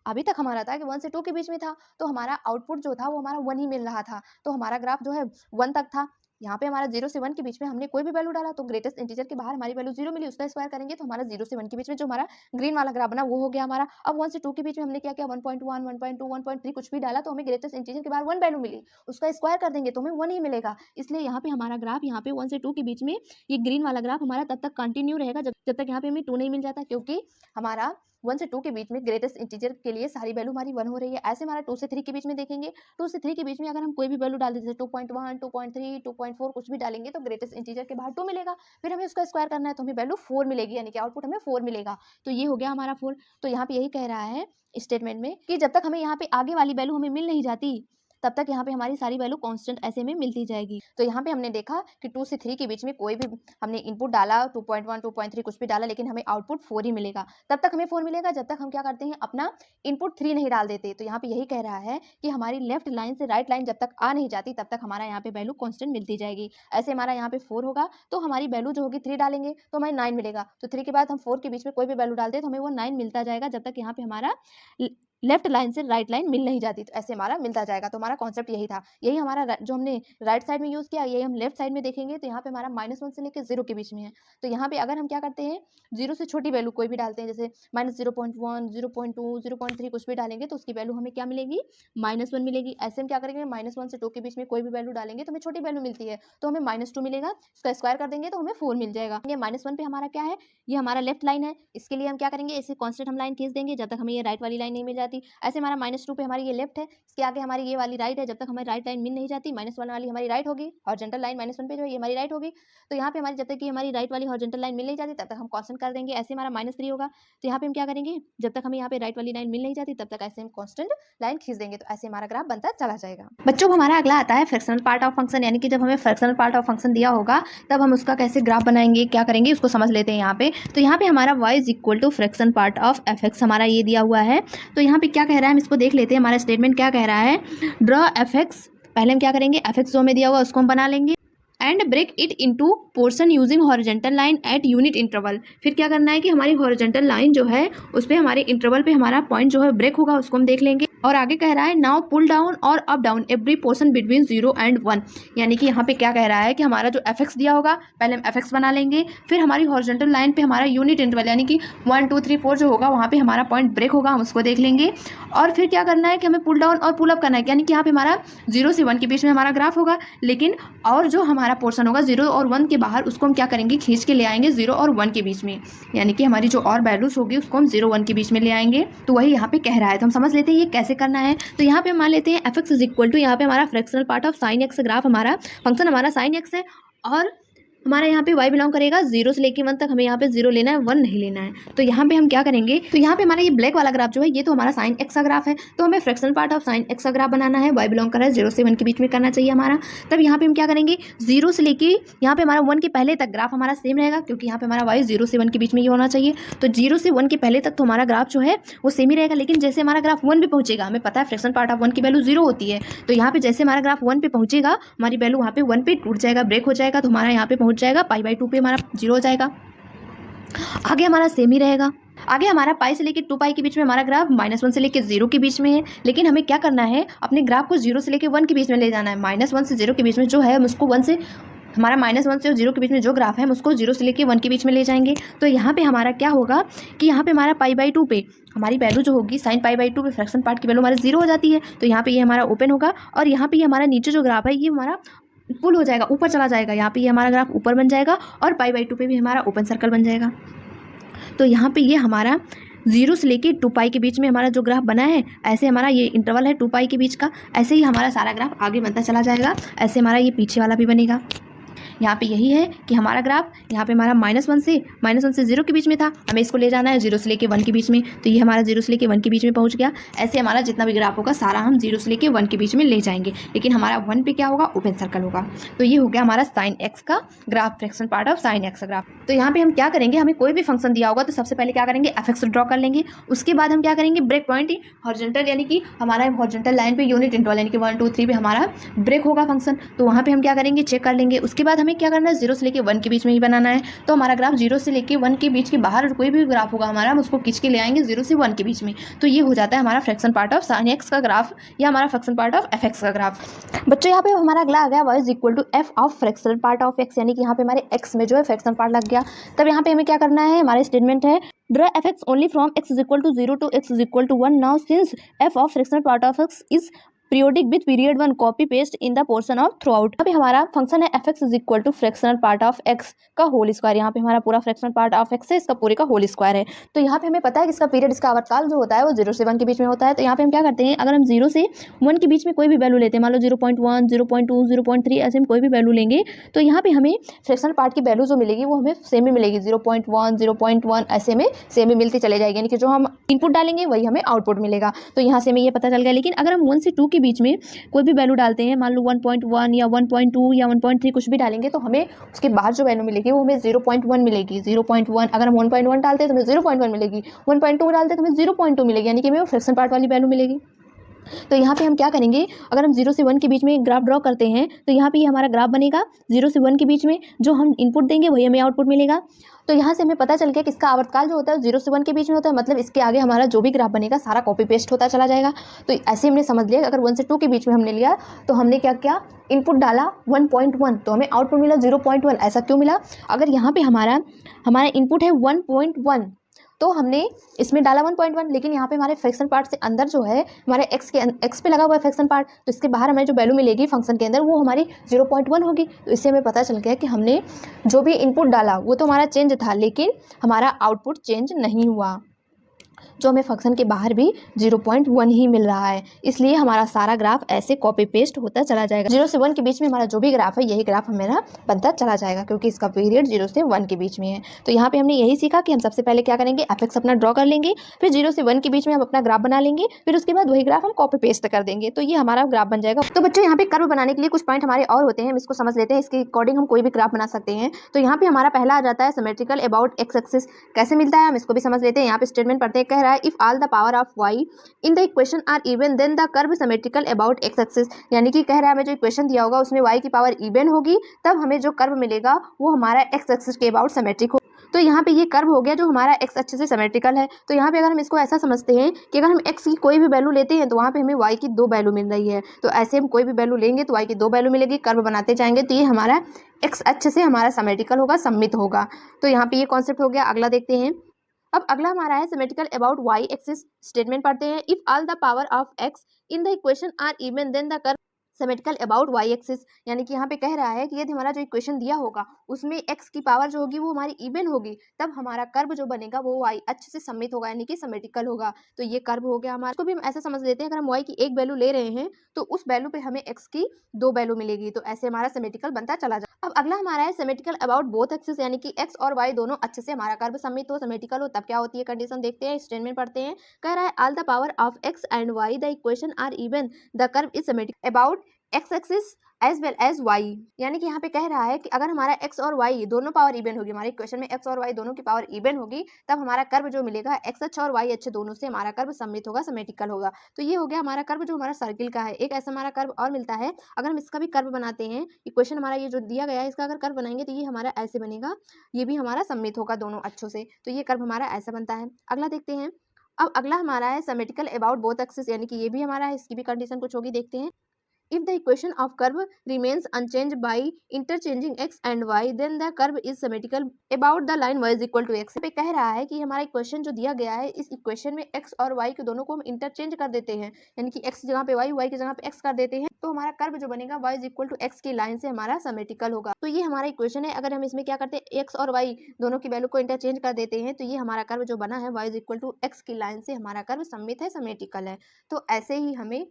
अभी तक हमारा था कि 1 से 2 के बीच में था तो हमारा आउटपुट जो था वो हमारा 1 ही मिल रहा था, तो हमारा ग्राफ जो है 1 तक था। यहाँ पे हमारा 0 से 1 के बीच में हमने कोई भी वैल्यू डाला तो ग्रेटेस्ट इंटीजर के बाहर हमारी वैल्यू 0 मिली, उसका स्क्वायर करेंगे तो हमारा 0 से 1 के बीच में जो हमारा ग्रीन वाला ग्राफ बना वो हो गया हमारा। अब 1 से 2 के बीच में हमने क्या किया 1.1 1.2 1.3 कुछ भी डाला तो हमें ग्रेटेस्ट इंटीजर के बाहर 1 वैल्यू मिली, उसका स्क्वायर कर देंगे तो हमें 1 ही मिलेगा। इसलिए यहाँ पे हमारा ग्राफ यहाँ पे 1 से 2 के बीच में ये ग्रीन वाला ग्राफ हमारा तब तक कंटिन्यू रहेगा जब तक यहाँ पे हमें 2 नहीं मिल जाता, क्योंकि हमारा 1 से 2 के बीच में ग्रेटेस्ट इंटीजर के लिए सारी वैल्यू हमारी 1 हो रही है। ऐसे हमारा 2 से 3 के बीच में देखेंगे, 2 से 3 के बीच में अगर हम कोई भी वैल्यू डाल दें, जैसे 2.1, 2.3, 2.4 कुछ भी डालेंगे तो ग्रेटेस्ट इंटीजर के बाहर 2 मिलेगा। फिर हमें उसका स्क्वायर करना है तो हमें वैल्यू 4 मिलेगी, यानी कि आउटपुट हमें 4 मिलेगा। तो ये हो गया हमारा 4। तो यहाँ पे यही कह रहा है स्टेटमेंट में कि जब तक हमें यहाँ पे आगे वाली वैल्यू हमें मिल नहीं जाती, तब तक यहाँ पे हमारी सारी वैल्यू कांस्टेंट ऐसे में मिलती जाएगी। तो यहाँ पे हमने देखा कि 2 से 3 के बीच में कोई भी हमने इनपुट डाला, 2.1, 2.3 कुछ भी डाला, लेकिन हमें आउटपुट 4 ही मिलेगा। तब तक हमें 4 मिलेगा जब तक हम क्या करते हैं, अपना इनपुट 3 नहीं डाल देते। तो यहाँ पे यही कह रहा है कि हमारी लेफ्ट लाइन से राइट लाइन जब तक आ नहीं जाती, तब तक हमारा यहाँ पे वैल्यू कांस्टेंट मिलती जाएगी। ऐसे हमारा यहाँ पे 4 होगा तो हमारी वैल्यू जो होगी 3 डालेंगे तो हमें 9 मिलेगा। तो 3 के बाद हम 4 के बीच में कोई भी वैल्यू डाल दे तो हमें वो 9 मिलता जाएगा, जब तक यहाँ पे हमारा लेफ्ट लाइन से राइट लाइन मिल नहीं जाती। तो ऐसे हमारा मिलता जाएगा। तो हमारा कॉन्सेप्ट यही था, यही हमारा जो हमने राइट साइड में यूज़ किया, यही हम लेफ्ट साइड में देखेंगे। तो यहाँ पे हमारा -1 से लेकर 0 के बीच में है। तो यहाँ पे अगर हम क्या करते हैं, 0 से छोटी वैल्यू कोई भी डालते हैं, जैसे -0.1, 0.2, 0.3 कुछ भी डालेंगे तो उसकी वैल्यू हमें क्या मिलेगी, -1 मिलेगी। ऐसे हम क्या करेंगे, -1 से 2 के बीच में कोई भी वैल्यू डालेंगे तो हमें छोटी वैल्यू मिलती है, तो हमें -2 मिलेगा। इसका स्क्वायर कर देंगे तो हमें 4 मिल जाएगा। ये -1 पे हमारा क्या है, ये हमारा लेफ्ट लाइन है। इसके लिए हम क्या करेंगे, इसे कॉन्स्टेंट हम लाइन खींच देंगे जब तक हमें ये राइट वाली लाइन नहीं मिल जाती। ऐसे हमारा -2 पे हमारी ये लेफ्ट है, इसके आगे हमारी ये वाली राइट है। जब तक हमारी राइट लाइन मिल नहीं जाती, -1 वाली हमारी राइट होगी, हॉरिजॉन्टल लाइन -1 पे जो है ये हमारी राइट होगी। तो यहाँ पे हमारी जब तक कि हमारी राइट वाली हॉरिजॉन्टल लाइन मिल नहीं जाती, तब तक हम कांस्टेंट कर देंगे। ऐसे हमारा -3 होगा। तो यहाँ पे हम क्या करेंगे, जब तक हमें यहाँ पे राइट वाली लाइन मिल नहीं जाती, तब तक ऐसे हम कांस्टेंट लाइन खींच देंगे। तो ऐसे हमारा ग्राफ बनता चला जाएगा। बच्चों, हमारा अगला आता है फ्रैक्शनल पार्ट ऑफ फंक्शन, यानी कि जब हमें फ्रैक्शनल पार्ट ऑफ फंक्शन दिया होगा तब हम उसका कैसे ग्राफ बनाएंगे, क्या करेंगे, उसको समझ लेते हैं यहाँ पे। तो यहाँ पे हमारा y = fraction part of fx हमारा ये दिया हुआ है। तो यहाँ पे क्या कह रहा है, हम इसको देख लेते हैं। हमारा स्टेटमेंट क्या कह रहा है, ड्रॉ fx, पहले हम क्या करेंगे, fx जो हमें दिया हुआ उसको हम बना लेंगे, and break it into portion using horizontal line at unit interval. फिर क्या करना है कि हमारी हॉरिजॉन्टल लाइन जो है उस पर हमारे इंटरवल पे हमारा पॉइंट जो है ब्रेक होगा, उसको हम देख लेंगे। और आगे कह रहा है नाउ पुल डाउन और up down every portion between 0 and 1, यानी कि यहाँ पे क्या कह रहा है कि हमारा जो fx दिया होगा, पहले हम fx बना लेंगे, फिर हमारी हॉरिजॉन्टल लाइन पे हमारा यूनिट इंटरवल यानी कि 1, 2, 3, 4 जो होगा वहाँ पे हमारा पॉइंट ब्रेक होगा, हम उसको देख लेंगे। और फिर क्या करना है कि हमें पुल डाउन और पुल अप करना है, यानी कि यहाँ पे हमारा 0 से 1 के बीच में हमारा ग्राफ होगा, लेकिन और जो हमारा पोर्शन होगा 0 और 1 के बाहर, उसको हम क्या करेंगे, खींच के ले आएंगे 0 और 1 के बीच में, यानी कि हमारी जो और वैल्यूज होगी उसको हम 0, 1 के बीच में ले आएंगे। तो वही यहाँ पे कह रहा है। तो हम समझ लेते हैं ये कैसे करना है। तो यहाँ पे मान लेते हैं fx = यहाँ पे हमारा fractional part of sin x, graph हमारा फंक्शन हमारा sin x है, और हमारा यहाँ पे y बिलोंग करेगा 0 से लेके 1 तक। हमें यहाँ पे 0 लेना है, 1 नहीं लेना है। तो यहाँ पे हम क्या करेंगे, तो यहाँ पे हमारा ये ब्लैक वाला ग्राफ जो है ये तो हमारा sin x का ग्राफ है, तो हमें fractional part of sin x का ग्राफ बनाना है। y बिलोंग कर रहा है 0 से 1 के बीच में करना चाहिए हमारा। तब यहाँ पे हम क्या करेंगे, 0 से लेके यहाँ पे हमारा 1 के पहले तक ग्राफ हमारा सेम रहेगा, क्योंकि यहाँ पे हमारा y 0 से 1 के बीच में ये होना चाहिए। तो 0 से 1 के पहले तक तो हमारा ग्राफ जो है वो सेम ही रहेगा, लेकिन जैसे हमारा ग्राफ 1 पे पहुंचेगा, हमें पता है फ्रैक्शनल पार्ट ऑफ 1 की वैल्यू 0 होती है, तो यहाँ पे जैसे हमारा ग्राफ 1 पे पहुंचेगा, हमारी वैल्यू वहाँ पे 1 पे टूट जाएगा, ब्रेक हो जाएगा, तो हमारा यहाँ पे पहुंच जाएगा π/2 पे हमारा 0 हो जाएगा। आगे हमारा सेम ही रहेगा। आगे हमारा पाई से लेके 2 पाई के बीच में हमारा ग्राफ -1 से लेके 0 के बीच में है, लेकिन हमें क्या करना है, अपने ग्राफ को 0 से लेके 1 के बीच में ले जाना है। -1 से 0 के बीच में जो है हम उसको 1 से, हमारा -1 से 0 के बीच में जो ग्राफ है हम उसको 0 से लेके 1 के बीच में ले जाएंगे। तो यहाँ पे हमारा क्या होगा कि यहाँ पे हमारा π/2 पे हमारी वैल्यू जो होगी sin π/2 पे फ्रैक्शन पार्ट की वैल्यू हमारी 0 हो जाती है। तो यहाँ पे ये हमारा ओपन होगा, और यहाँ पे ये हमारा नीचे जो ग्राफ है ये हमारा पुल हो जाएगा, ऊपर चला जाएगा। यहाँ पे ये हमारा ग्राफ ऊपर बन जाएगा, और π/2 पे भी हमारा ओपन सर्कल बन जाएगा। तो यहाँ पे ये हमारा 0 से लेके 2 पाई के बीच में हमारा जो ग्राफ बना है, ऐसे हमारा ये इंटरवल है 2 पाई के बीच का, ऐसे ही हमारा सारा ग्राफ आगे बनता चला जाएगा। ऐसे हमारा ये पीछे वाला भी बनेगा। यहाँ पे यही है कि हमारा ग्राफ यहाँ पे हमारा -1 से 0 के बीच में था, हमें इसको ले जाना है 0 से लेके 1 के बीच में। तो ये हमारा 0 से लेके 1 के बीच में पहुँच गया। ऐसे हमारा जितना भी ग्राफ होगा सारा हम 0 से लेके 1 के बीच में ले जाएंगे, लेकिन हमारा 1 पे क्या होगा, ओपन सर्कल होगा। तो ये हो गया हमारा sin x का graph, fraction part of sin x का ग्राफ। तो यहाँ पे हम क्या करेंगे, हमें कोई भी फंक्शन दिया होगा तो सबसे पहले क्या करेंगे, fx ड्रॉ कर लेंगे। उसके बाद हम क्या करेंगे, ब्रेक पॉइंट हॉरिजॉन्टल, यानी कि हमारा हॉरिजॉन्टल लाइन पे यूनिट इंटरवल यानी कि 1, 2, 3 पे हमारा ब्रेक होगा फंक्शन। तो वहाँ पे हम क्या करेंगे, चेक कर लेंगे। उसके बाद हमें क्या करना है, 0 से लेके 1 के बीच में ही बनाना है। तो हमारा ग्राफ 0 से लेके 1 के बीच के बाहर कोई भी ग्राफ होगा हमारा, हम उसको खींच के ले आएंगे 0 से 1 के बीच में। तो ये हो जाता है हमारा fraction part of sin x का ग्राफ, या हमारा फ्रैक्शन पार्ट ऑफ fx का ग्राफ। बच्चों यहाँ पे हमारा अगला आ गया y = f of fractional part of x, यानी कि यहाँ पे हमारे x में जो है फ्रैक्शनल पार्ट लग गया। तब यहाँ पे हमें क्या करना है, हमारे स्टेटमेंट है draw fx only from x = 0 to x = 1। Now since f of fractional part of x is periodic with period one copy paste in the portion of throughout. यहाँ पे हमारा फंक्शन है f x is equal to fractional part of x का होल स्क्वायर। यहाँ पे हमारा पूरा फ्रैक्शनल पार्ट ऑफ एक्स है, इसका पूरे का होल स्क्वायर है। तो यहाँ पे हमें पता है कि इसका पीरियड, इसका आवर्तकाल जो होता है वो 0 से 1 के बीच में होता है। तो यहाँ पे हम क्या करते हैं, अगर हम 0 से 1 के बीच में कोई भी वैल्यू लेते हैं, मान लो 0.1, 0.2, 0.3 ऐसे हम कोई भी वैल्यू लेंगे, तो यहाँ पे हमें फ्रैक्शनल पार्ट की वैल्यू जो मिलेगी वो हमें सेम ही मिलेगी। 0.1, 0.1 ऐसे में सेम ही मिलती चले जाएगी, यानी कि जो हम इनपुट डालेंगे वही हमें आउटपुट मिलेगा। तो यहाँ से हमें ये पता चल गया। लेकिन अगर हम 1 से 2 के बीच में कोई भी वैल्यू डालते हैं, मान लो 1.1 या 1.2 या 1.3 कुछ भी डालेंगे, तो हमें उसके बाद जो वैल्यू मिलेगी वो हमें 0.1 मिलेगी। 0.1 अगर हम 1.1 डालते हैं तो हमें 0.1 मिलेगी, 1.2 डालते हैं तो हमें 0.2 मिलेगी, यानी कि हमें वो फ्रैक्शन पार्ट वाली वैल्यू मिलेगी। तो यहाँ पे हम क्या करेंगे, अगर हम 0 से 1 के बीच में ग्राफ ड्रॉ करते हैं तो यहाँ पे ये हमारा ग्राफ बनेगा। 0 से 1 के बीच में जो हम इनपुट देंगे वही हमें आउटपुट मिलेगा। तो यहाँ से हमें पता चल गया कि इसका आवर्तकाल जो होता है 0 से 1 के बीच में होता है, मतलब इसके आगे हमारा जो भी ग्राफ बनेगा सारा कॉपी पेस्ट होता चला जाएगा। तो ऐसे हमने समझ लिया कि अगर 1 से 2 के बीच में हमने लिया तो हमने क्या किया, इनपुट डाला 1.1 तो हमें आउटपुट मिला 0.1। ऐसा क्यों मिला, अगर यहाँ पे हमारा इनपुट है 1.1 तो हमने इसमें डाला 1.1, लेकिन यहाँ पे हमारे फ्रैक्शन पार्ट से अंदर जो है हमारे एक्स पे लगा हुआ है फ्रैक्शन पार्ट, तो इसके बाहर हमें जो वैल्यू मिलेगी फंक्शन के अंदर वो हमारी 0.1 होगी। तो इससे हमें पता चल गया कि हमने जो भी इनपुट डाला वो तो हमारा चेंज था, लेकिन हमारा आउटपुट चेंज नहीं हुआ। जो हमें फंक्शन के बाहर भी 0.1 ही मिल रहा है, इसलिए हमारा सारा ग्राफ ऐसे कॉपी पेस्ट होता चला जाएगा। 0 से 1 के बीच में हमारा जो भी ग्राफ है यही ग्राफ हमारा बनता चला जाएगा, क्योंकि इसका पीरियड 0 से 1 के बीच में है। तो यहाँ पे हमने यही सीखा कि हम सबसे पहले क्या करेंगे, एफ एक्स अपना ड्रॉ कर लेंगे, फिर 0 से 1 के बीच में हम अपना ग्राफ बना लेंगे, फिर उसके बाद वही ग्राफ हम कॉपी पेस्ट कर देंगे, तो ये हमारा ग्राफ बन जाएगा। तो बच्चों यहाँ पे कर्व बनाने के लिए कुछ पॉइंट हमारे और होते हैं, हम इसको समझ लेते हैं। इसके अकॉर्डिंग हम कोई भी ग्राफ बना सकते हैं। तो यहाँ पे हमारा पहला आ जाता है सिमेट्रिकल अबाउट एक्स एक्सिस। कैसे मिलता है हम इसको भी समझ लेते हैं। यहाँ पे स्टेटमेंट पढ़ते हैं, कह रहा है if all the power of y in the equation are even then the curve symmetrical about x axis। यानी कि कह रहा है हमें जो इक्वेशन दिया होगा उसमें y की पावर इवन होगी, तब हमें जो कर्व मिलेगा वो हमारा x एक्सिस के अबाउट सिमेट्रिक हो। तो यहाँ पे ये कर्व हो गया जो हमारा x एक्सिस से सिमेट्रिकल है। तो यहाँ पे अगर हम इसको ऐसा समझते हैं कि अगर हम x की कोई भी वैल्यू लेते हैं तो वहाँ पे हमें y की 2 वैल्यू मिल रही है। तो ऐसे हम कोई भी वैल्यू लेंगे तो y की 2 वैल्यू मिलेगी, कर्व बनाते जाएंगे तो ये हमारा x एक्सिस से हमारा सिमेट्रिकल होगा, सममित होगा। तो यहाँ पे ये कॉन्सेप्ट हो गया। अगला देखते हैं। अब अगला हमारा है symmetrical about y axis. Statement पढ़ते हैं, if all the power of x in the equation are even then the curve symmetrical about y axis. यानी कि यहाँ पे कह रहा है कि यदि हमारा जो इक्वेशन दिया होगा उसमें x की पावर जो होगी वो हमारी इवन होगी, तब हमारा कर्व जो बनेगा वो y अच्छे से सममित होगा, यानी कि सिमेट्रिकल होगा। तो ये कर्व हो गया हमारा। इसको भी हम ऐसा समझ लेते हैं, अगर हम y की एक वैल्यू ले रहे हैं तो उस वैल्यू पे हमें x की 2 वैल्यू मिलेगी, तो ऐसे हमारा सिमेट्रिकल बनता चला जाए। अब अगला हमारा है सिमेट्रिकल अबाउट बोथ एक्सिस, यानी कि x और y दोनों अच्छे से हमारा कर्व सममित हो, सिमेट्रिकल हो, तब क्या होती है कंडीशन देखते हैं। स्टेटमेंट पढ़ते हैं, कह रहा है all the power of x and y the equation are even the curve is symmetrical about x axis as well as y. यानी कि यहाँ पे कह रहा है कि अगर हमारा एक्स और वाई दोनों पावर इवन होगी, हमारे इक्वेशन में एक्स और वाई दोनों की पावर इवन होगी, तब हमारा कर्व जो मिलेगा एक्स अक्ष और वाई अक्ष दोनों से हमारा कर्व सममित होगा, सिमेट्रिकल होगा। तो ये हो गया हमारा कर्व जो हमारा सर्किल का है। एक ऐसा हमारा कर्व और मिलता है, अगर हम इसका भी कर्व बनाते हैं, इक्वेशन हमारा ये जो दिया गया है इसका अगर कर्व बनाएंगे तो ये हमारा ऐसे बनेगा, ये भी हमारा सममित होगा दोनों अक्षों से। तो ये कर्व हमारा ऐसा बनता है। अगला देखते हैं। अब अगला हमारा है सिमेट्रिकल अबाउट बोथ एक्सिस, यानी कि ये भी हमारा है, इसकी भी कंडीशन कुछ होगी, देखते हैं। If the equation of curve remains unchanged by interchanging x and y, then the curve is symmetrical about the line y is equal to x। पे कह रहा है कि हमारा इक्वेशन जो दिया गया है, इस इक्वेशन में x और y के दोनों को हम इंटरचेंज कर देते हैं, यानी कि x की जगह पे y, y की जगह पे x कर देते हैं, तो हमारा कर्व जो बनेगा y is equal to x की लाइन से हमारा सिमेट्रिकल होगा। तो ये हमारा इक्वेशन है। अगर हम इसमें क्या करते हैं, x और y दोनों की वैल्यू को इंटरचेंज कर देते हैं, तो ये हमारा कर्व जो बना है y is equal to x की लाइन से हमारा कर्व सममित है, सिमेट्रिकल है। तो ऐसे ही हमें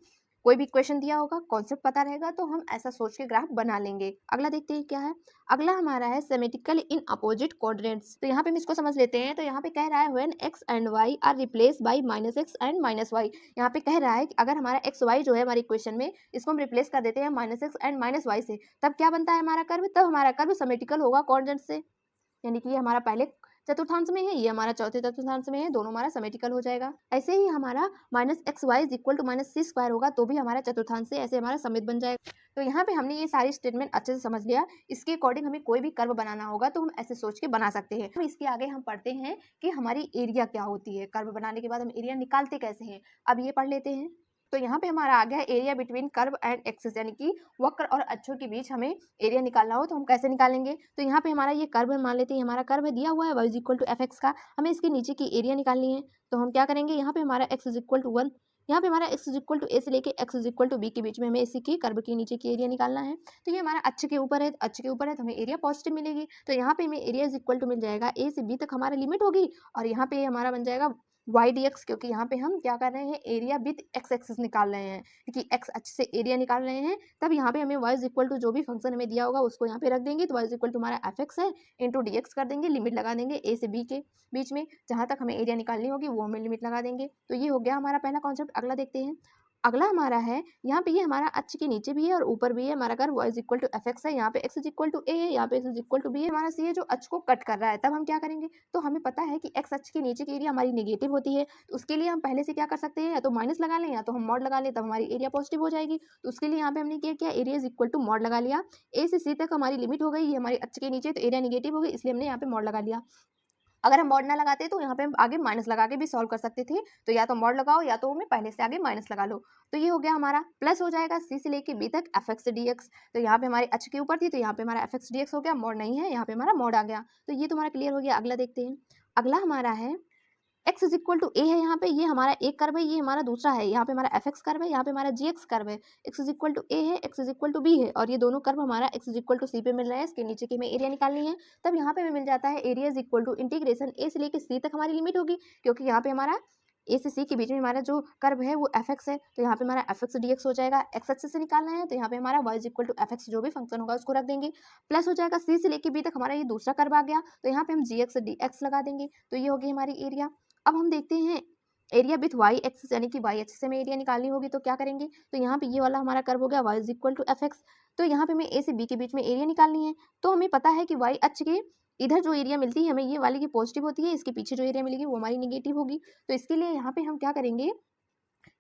कोई भी क्वेश्चन दिया होगा, कॉन्सेप्ट पता रहेगा तो हम ऐसा सोच के ग्राफ बना लेंगे। अगला देखते हैं क्या है। अगला हमारा है सिमेट्रिकल इन अपोजिट कोऑर्डिनेट्स। तो यहाँ पे हम इसको समझ लेते हैं। तो यहाँ पे कह रहा है when x and y are replace by -x and -y। यहाँ पे कह रहा है कि अगर हमारा x y जो है हमारी इक्वेशन में, इसको हम रिप्लेस कर देते हैं -x एंड -y से, तब क्या बनता है हमारा कर्व, तब हमारा कर्व सिमेट्रिकल होगा कोऑर्डिनेट से, यानी कि ये हमारा पहले चतुर्थांश में है, ये हमारा चौथे चतुर्थांश में है, दोनों हमारा सिमेट्रिकल हो जाएगा। ऐसे ही हमारा -xy is equal to -c² होगा, तो भी हमारा चतुर्थांश से ऐसे हमारा सममित बन जाएगा। तो यहाँ पे हमने ये सारी स्टेटमेंट अच्छे से समझ लिया। इसके अकॉर्डिंग हमें कोई भी कर्व बनाना होगा तो हम ऐसे सोच के बना सकते हैं। इसके आगे हम पढ़ते हैं कि हमारी एरिया क्या होती है। कर्व बनाने के बाद हम एरिया निकालते कैसे हैं, अब ये पढ़ लेते हैं। तो यहाँ पे हमारा आ गया area between curve and axis, यानी कि वक्र और अक्षों के बीच हमें एरिया निकालना हो तो हम कैसे निकालेंगे। तो यहाँ पे हमारा ये कर्व मान लेते हैं, हमारा कर्व दिया हुआ है y equal to f x का, हमें इसके नीचे की एरिया निकालनी है। तो हम क्या करेंगे, यहाँ पे हमारा x इज इक्वल टू 1 यहाँ पे हमारा x is equal to a से लेके x is equal to b के बीच में हमें इसी की कर्व के नीचे की एरिया निकालना है। तो ये हमारा अक्ष के ऊपर है, अक्ष के ऊपर है तो हमें एरिया पॉजिटिव मिलेगी। तो यहाँ पे हमें एरिया इज इक्वल टू मिल जाएगा a से b तक हमारा लिमिट होगी और यहाँ पे हमारा बन जाएगा वाई डी एक्स, क्योंकि यहाँ पे हम क्या कर रहे हैं, एरिया विद एक्स एक्सिस निकाल रहे हैं, क्योंकि एक्स अक्ष से एरिया निकाल रहे हैं। तब यहाँ पे हमें वाई इज इक्वल टू जो भी फंक्शन हमें दिया होगा उसको यहाँ पे रख देंगे। तो वाई इज इक्वल टू हमारा एफ एक्स है इंटू डी एक्स कर देंगे, लिमिट लगा देंगे ए से बी के बीच में, जहाँ तक हमें एरिया निकालनी होगी वो हमें लिमिट लगा देंगे। तो ये हो गया हमारा पहला कॉन्सेप्ट। अगला देखते हैं। अगला हमारा है, यहाँ पे ये हमारा अक्ष के नीचे भी है और ऊपर भी है, हमारा curve y is equal to f x है, यहाँ पे x is equal to a है, यहाँ पे x is equal to b है, हमारा c है जो अक्ष को कट कर रहा है। तब हम क्या करेंगे, तो हमें पता है कि x अक्ष के नीचे की एरिया हमारी नेगेटिव होती है, तो उसके लिए हम पहले से क्या कर सकते हैं, या तो माइनस लगा लें या तो हम मॉड लगा लें, तब हमारी एरिया पॉजिटिव हो जाएगी। तो उसके लिए यहाँ पे हमने क्या किया, area is equal to mod लगा लिया। a से c तक हमारी लिमिट हो गई, ये हमारे अक्ष के नीचे, तो एरिया नेगेटिव हो गई, इसलिए हमने यहाँ पे मॉड लगा लिया। अगर हम मॉड ना लगाते तो यहाँ पे हम आगे माइनस लगा के भी सॉल्व कर सकते थे, तो या तो मॉड लगाओ या तो हमें पहले से आगे माइनस लगा लो। तो ये हो गया हमारा, प्लस हो जाएगा सी से लेके बी तक एफ एक्स डी एक्स। तो यहाँ पे हमारे अक्ष के ऊपर थी तो यहाँ पे हमारा एफ एक्स डी एक्स हो गया, मॉड नहीं है, यहाँ पे हमारा मॉड आ गया। तो ये तुम्हारा क्लियर हो गया। अगला देखते हैं। अगला हमारा है x is equal to a है, यहाँ पे ये हमारा एक कर्व है, ये हमारा दूसरा है, यहाँ पे हमारा एफ एक्स कर्व है, यहाँ पे हमारा जी एक्स कर्व है। x is equal to a है, x is equal to b है, और ये दोनों कर्व हमारा x is equal to c पे मिल रहा है। इसके नीचे की हमें एरिया निकालनी है। तब यहाँ पे हमें मिल जाता है area is equal to integration a से लेके सी तक हमारी लिमिट होगी, क्योंकि यहाँ पे हमारा ए से सी के बीच में हमारा जो कर्व है वो एफ एक्स है, तो यहाँ पे हमारा एफ एक्स डी एक्स हो जाएगा। एक्स एक्सिस से निकालना है तो यहाँ पे हमारा y is equal to f x जो भी फंक्शन होगा उसको रख देंगे, प्लस हो जाएगा सी से लेके बी तक हमारा ये दूसरा कर्व आ गया, तो यहाँ पे हम जी एक्स डी एक्स लगा देंगे। तो ये होगी हमारी एरिया। अब हम देखते हैं एरिया विथ वाई एक्सिस, यानी कि वाई एक्सिस से हमें एरिया निकालनी होगी, तो क्या करेंगे, तो यहाँ पे ये वाला हमारा कर्व हो गया y is equal to f x. तो यहाँ पे हमें ए से बी के बीच में एरिया निकालनी है। तो हमें पता है कि वाई अक्ष के इधर जो एरिया मिलती है हमें ये वाली की पॉजिटिव होती है, इसके पीछे जो एरिया मिलेगी वो हमारी नेगेटिव होगी। तो इसके लिए यहाँ पे हम क्या करेंगे,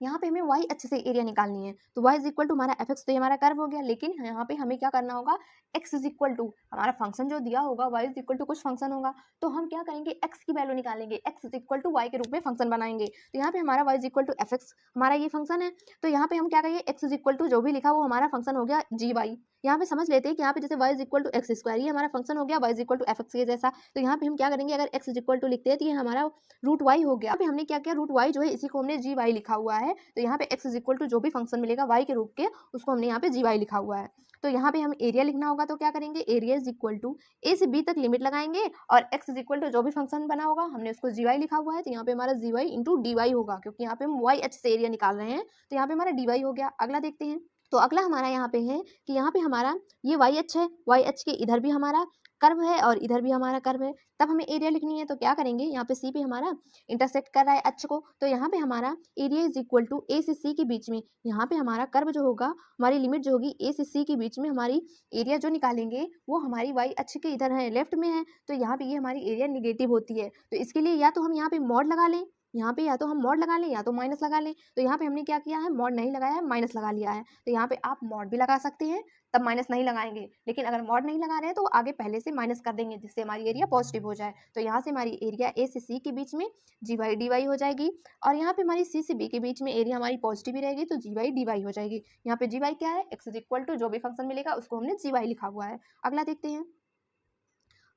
यहाँ पे हमें y अच्छे से एरिया निकालनी है। तो y इज इक्वल टू हमारा एफ एक्स, तो ये हमारा कर्व हो गया। लेकिन यहाँ पे हमें क्या करना होगा, x इज इक्वल टू हमारा फंक्शन जो दिया होगा y इज इक्वल टू कुछ फंक्शन होगा, तो हम क्या करेंगे, x की वैल्यू निकालेंगे, x is equal to y के रूप में फंक्शन बनाएंगे। तो यहाँ पे हमारा y is equal to f x हमारा ये फंक्शन है। तो यहाँ पे हम क्या करेंगे, x इज इक्वल टू जो भी लिखा वो हमारा फंक्शन हो गया जी वाई। यहाँ पे समझ लेते हैं कि यहाँ पे जैसे y is equal to x square, ये हमारा फंक्शन हो गया y is equal to f x के जैसा। तो यहाँ पे हम क्या करेंगे, अगर x इज इक्वल टू लिखते हैं तो ये हमारा रूट y हो गया। यहाँ पे हमने क्या किया, रूट y जो है इसी को हमने जी वाई लिखा हुआ है। तो यहाँ पे x इज इक्वल टू जो भी फंक्शन मिलेगा y के रूप के उसको हमने यहाँ पे जी वाई लिखा हुआ है। तो यहाँ पे हम एरिया लिखना होगा, तो क्या करेंगे, area is equal to a से बी तक लिमिट लगाएंगे और x इज इक्वल टू जो भी फंक्शन बना होगा हमने उसको जी वाई लिखा हुआ है, तो यहाँ पे हमारा जी वाई इंटू डी वाई होगा, क्योंकि यहाँ पे हम y अक्ष से एरिया निकाल रहे हैं, तो यहाँ पे हमारा डी वाई हो गया। अगला देखते हैं। तो अगला हमारा यहाँ पे है कि यहाँ पे हमारा ये y अक्ष है, y अक्ष के इधर भी हमारा कर्व है और इधर भी हमारा कर्व है। तब हमें एरिया लिखनी है, तो क्या करेंगे, यहाँ पे सी पे हमारा इंटरसेक्ट कर रहा है अक्ष को, तो यहाँ पे हमारा area is equal to a से सी के बीच में, यहाँ पे हमारा कर्व जो होगा, हमारी लिमिट जो होगी ए से सी के बीच में, हमारी एरिया जो निकालेंगे वो हमारी वाई अक्ष के इधर है, लेफ्ट में है, तो यहाँ पे ये हमारी एरिया निगेटिव होती है। तो इसके लिए या तो हम यहाँ पे मॉड लगा लें, यहाँ पे या तो हम मॉड लगा लें या तो माइनस लगा लें। तो यहाँ पे हमने क्या किया है, मॉड नहीं लगाया है, माइनस लगा लिया है। तो यहाँ पे आप मॉड भी लगा सकते हैं, तब माइनस नहीं लगाएंगे, लेकिन अगर मॉड नहीं लगा रहे हैं तो आगे पहले से माइनस कर देंगे जिससे हमारी एरिया पॉजिटिव हो जाए। तो यहाँ से हमारी एरिया ए से सी के बीच में जी वाई डी वाई हो जाएगी, और यहाँ पे हमारी सी से बी के बीच में एरिया हमारी पॉजिटिव ही रहेगी, तो जी वाई डी वाई हो जाएगी। यहाँ पे जी वाई क्या है, एक्स इज इक्वल टू जो भी फंक्शन मिलेगा उसको हमने जी वाई लिखा हुआ है। अगला देखते हैं।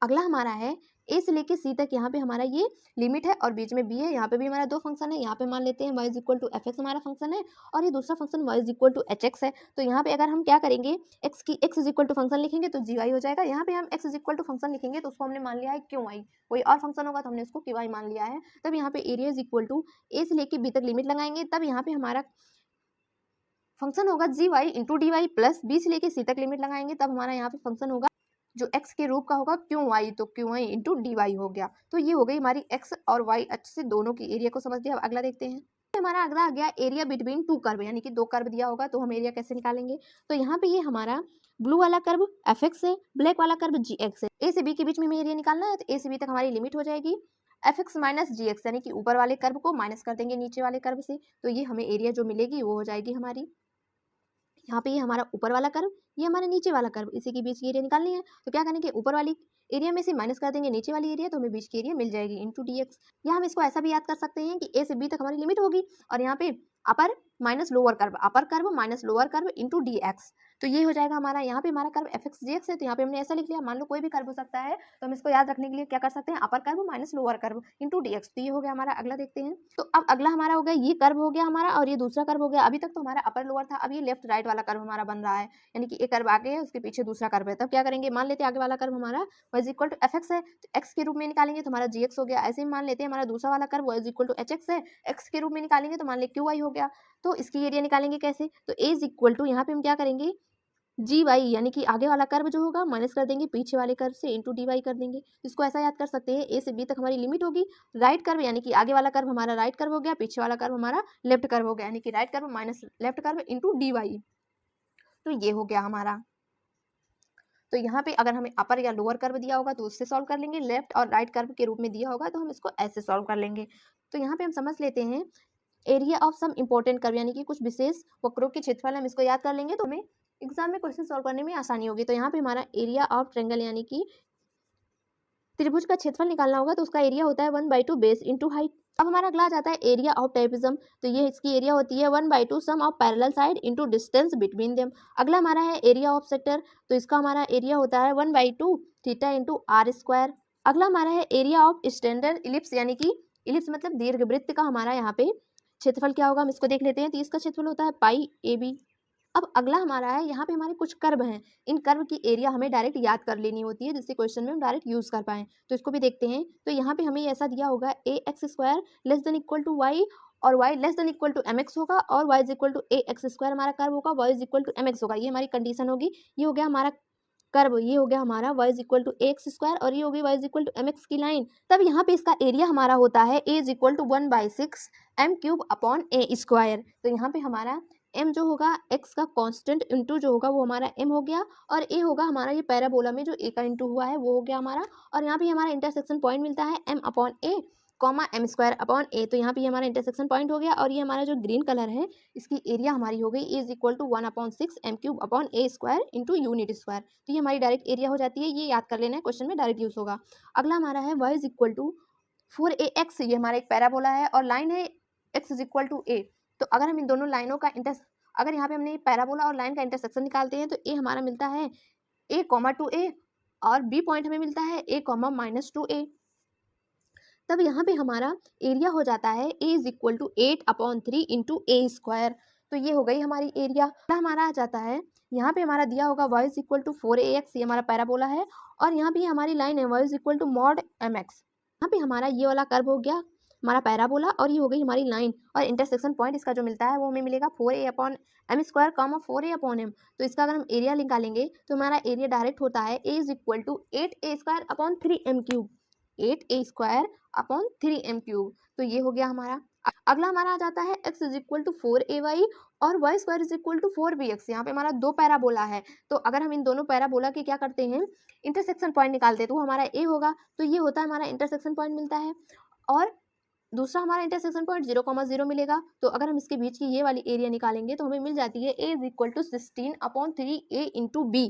अगला हमारा है ए से लेके सी तक, यहाँ पे हमारा ये लिमिट है और बीच में बी है, यहाँ पे भी हमारा दो फंक्शन है। यहाँ पे मान लेते हैं y is equal to f x हमारा फंक्शन है और ये दूसरा function y is equal to h x है। तो यहाँ पे अगर हम क्या करेंगे, x is equal to function लिखेंगे तो जी वाई हो जाएगा। यहाँ पे हम x is equal to function लिखेंगे तो उसको हमने मान लिया है क्यू वाई, कोई और फंक्शन होगा तो हमने उसको क्यू वाई मान लिया है। तब यहाँ पे area is equal to a से लेके बी तक लिमिट लगाएंगे, तब यहाँ पे हमारा फंक्शन होगा g y into d y, plus b से लेके सी तक लिमिट लगाएंगे, तब हमारा यहाँ पे फंक्शन होगा जो x के रूप का होगा क्यू वाई, तो q y into d y हो गया। तो ये हो गई हमारी x और y अक्ष से दोनों की एरिया को समझ लिया। अब अगला देखते हैं। हमारा अगला आ गया एरिया बिटवीन टू कर्व, यानी कि दो कर्व दिया होगा तो हम एरिया कैसे निकालेंगे। तो यहाँ पे ये हमारा ब्लू वाला कर्व एफ एक्स है, ब्लैक वाला कर्व जी एक्स है। ए से बी के बीच में हमें एरिया निकालना है, तो ए से बी तक हमारी लिमिट हो जाएगी एफ एक्स माइनस जी एक्स, यानी कि ऊपर वाले कर्व को माइनस कर देंगे नीचे वाले कर्व से, तो ये हमें एरिया जो मिलेगी वो हो जाएगी हमारी, यहाँ पे ये हमारा ऊपर वाला कर्व, ये हमारा नीचे वाला कर्व, इसी के बीच की एरिया निकालनी है। तो क्या करेंगे, ऊपर वाली एरिया में से माइनस कर देंगे नीचे वाली एरिया, तो हमें बीच की एरिया मिल जाएगी इंटू डी एक्स। या हम इसको ऐसा भी याद कर सकते हैं कि ए से बी तक हमारी लिमिट होगी और यहाँ पे अपर minus lower curve, upper curve minus lower curve into D x. तो ये हो जाएगा हमारा, यहाँ पे हमारा कर्व एफ एक्स जी एक्स है, तो यहाँ पे हमने ऐसा लिख लिया। मान लो कोई भी कर्व हो सकता है, तो हम इसको याद रखने के लिए क्या कर सकते हैं, upper curve minus lower curve into D x. तो ये हो गया हमारा। अगला देखते हैं। तो अब अगला हमारा हो गया, ये कर्व हो गया हमारा और ये दूसरा कर्व हो गया। अभी तक तो हमारा अपर लोअर था, अब ये लेफ्ट राइट वाला कर्व हमारा बन रहा है, यानी कि एक कर्व आगे है, उसके पीछे दूसरा कर्व है। तब क्या करेंगे, मान लेते हैं आगे वाला कर्व हमारा y is equal to f x है, तो एक्स के रूप में निकालेंगे तो हमारा जी एक्स हो गया। ऐसे ही मान लेते हैं हमारा दूसरा वाला curve y is equal to h x है, एक्स के रूप में निकालेंगे तो मान ले क्यू वाई हो गया। तो इसकी एरिया निकालेंगे कैसे, तो a इज इक्वल टू, यहाँ पे हम क्या करेंगे, जी वाई, यानी कि आगे वाला कर्व जो होगा माइनस कर देंगे पीछे वाले कर्व से, इंटू डी वाई कर देंगे। इसको ऐसा याद कर सकते हैं, ए से बी तक हमारी लिमिट होगी, राइट कर्व यानी कि आगे वाला कर्व हमारा राइट कर्व हो गया, पीछे वाला कर्व हमारा लेफ्ट कर्व हो गया, यानी कि right curve minus left curve into d y. तो ये हो गया हमारा। तो यहाँ पे अगर हमें अपर या लोअर कर्व दिया होगा तो उससे सॉल्व कर लेंगे, लेफ्ट और राइट कर्व के रूप में दिया होगा तो हम इसको ऐसे सॉल्व कर लेंगे। तो यहाँ पे हम समझ लेते हैं area of some important curve, यानी कि कुछ विशेष वक्रों के क्षेत्रफल, हम इसको याद कर लेंगे तो हमें एग्जाम में क्वेश्चन सॉल्व करने में आसानी होगी। तो यहाँ पे हमारा एरिया ऑफ ट्रायंगल, यानी कि त्रिभुज का क्षेत्रफल निकालना होगा, तो उसका एरिया होता है 1/2 बेस इंटू हाइट। अब हमारा अगला आ जाता है एरिया ऑफ ट्रापेजियम, तो ये इसकी एरिया होती है 1/2 sum of parallel side into distance between them. अगला हमारा है एरिया ऑफ सेक्टर, तो इसका हमारा एरिया होता है 1/2 थीटा इंटू आर स्क्वायर। अगला हमारा है एरिया ऑफ स्टैंडर्ड इलिप्स, यानी कि इलिप्स मतलब दीर्घवृत्त का हमारा यहाँ पे क्षेत्रफल क्या होगा, हम इसको देख लेते हैं। तो इसका क्षेत्रफल होता है पाई ए बी। अब अगला हमारा है, यहाँ पे हमारे कुछ कर्व हैं, इन कर्व की एरिया हमें डायरेक्ट याद कर लेनी होती है, जिससे क्वेश्चन में हम डायरेक्ट यूज कर पाएं। तो इसको भी देखते हैं। तो यहाँ पे हमें ऐसा दिया होगा a x square less than equal to y, और y less than equal to m x होगा, और y is equal to a x square हमारा कर्व होगा, y is equal to m x होगा। ये हमारी कंडीशन होगी। ये हो गया हमारा कर्व, ये हो गया हमारा y is equal to a x square, और ये होगी y is equal to m x की लाइन। तब यहाँ पे इसका एरिया हमारा होता है a is equal to 1/6 m cube upon a square. तो यहाँ पे हमारा m जो होगा x का कांस्टेंट इंटू जो होगा वो हमारा m हो गया, और a होगा हमारा ये पैराबोला में जो a का इंटू हुआ है वो हो गया हमारा। और यहाँ पे हमारा इंटरसेक्शन पॉइंट मिलता है m upon a comma m square upon a. तो यहाँ पे हमारा इंटरसेक्शन पॉइंट हो गया, और ये हमारा जो ग्रीन कलर है इसकी एरिया हमारी हो गई is equal to 1/6 m cube upon a square into unit square. तो ये हमारी डायरेक्ट एरिया हो जाती है, ये याद कर लेना है, क्वेश्चन में डायरेक्ट यूज होगा। अगला हमारा है y is equal to 4ax, ये हमारा एक पैराबोला है और लाइन है x is equal to a। तो अगर हम इन दोनों लाइनों का अगर यहाँ पे हमने पैराबोला और लाइन का इंटरसेक्शन निकालते हैं तो a हमारा मिलता है a कॉमा टू a, और b पॉइंट हमें मिलता है a comma minus two a। तब यहाँ पे हमारा एरिया हो जाता है a is equal to 8/3 into a square. तो ये हो गई हमारी एरिया। हमारा आ जाता है, यहाँ पे हमारा दिया होगा y is equal to 4ax, ये हमारा पैराबोला है, और यहाँ पे हमारी लाइन है y is equal to mod mx। यहाँ पे हमारा ये वाला कर्व हो गया हमारा पैराबोला, और ये हो गई हमारी लाइन, और इंटरसेक्शन पॉइंट इसका जो मिलता है वो हमें मिलेगा 4a upon m square comma 4a upon m. तो इसका अगर हम एरिया निकालेंगे तो हमारा एरिया डायरेक्ट होता है a is equal to 8a square upon 3m cube, 8a square upon 3m cube. तो ये हो गया हमारा। अगला हमारा आ जाता है x is equal to 4ay और y square is equal to 4bx। यहाँ पे हमारा दो पैराबोला है, तो अगर हम इन दोनों पैराबोला के क्या करते हैं, इंटरसेक्शन पॉइंट निकालते हैं, तो वो हमारा a होगा। तो ये होता है हमारा इंटरसेक्शन पॉइंट मिलता है, और दूसरा हमारा इंटरसेक्शन पॉइंट 0,0 मिलेगा। तो अगर हम इसके बीच की ये वाली एरिया निकालेंगे तो हमें मिल जाती है a is equal to 16/3a into b।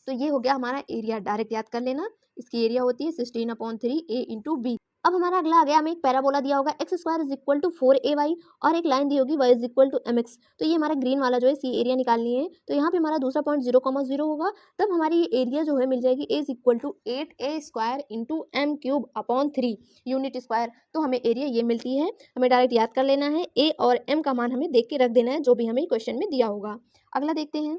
तो ये हो गया हमारा एरिया, डायरेक्ट याद कर लेना, इसकी एरिया होती है 16/3a इंटू b। अब हमारा अगला आ गया, हमें एक पैराबोला दिया होगा x square is equal to 4ay, और एक लाइन दी होगी y is equal to mx। तो ये हमारा ग्रीन वाला जो है इसकी एरिया निकालनी है। तो यहाँ पे हमारा दूसरा पॉइंट 0,0 होगा, तब हमारी ये एरिया जो है मिल जाएगी a is equal to 8a square into m cube upon 3 unit square. तो हमें एरिया ये मिलती है, हमें डायरेक्ट याद कर लेना है, a और m का मान हमें देख के रख देना है जो भी हमें क्वेश्चन में दिया होगा। अगला देखते हैं।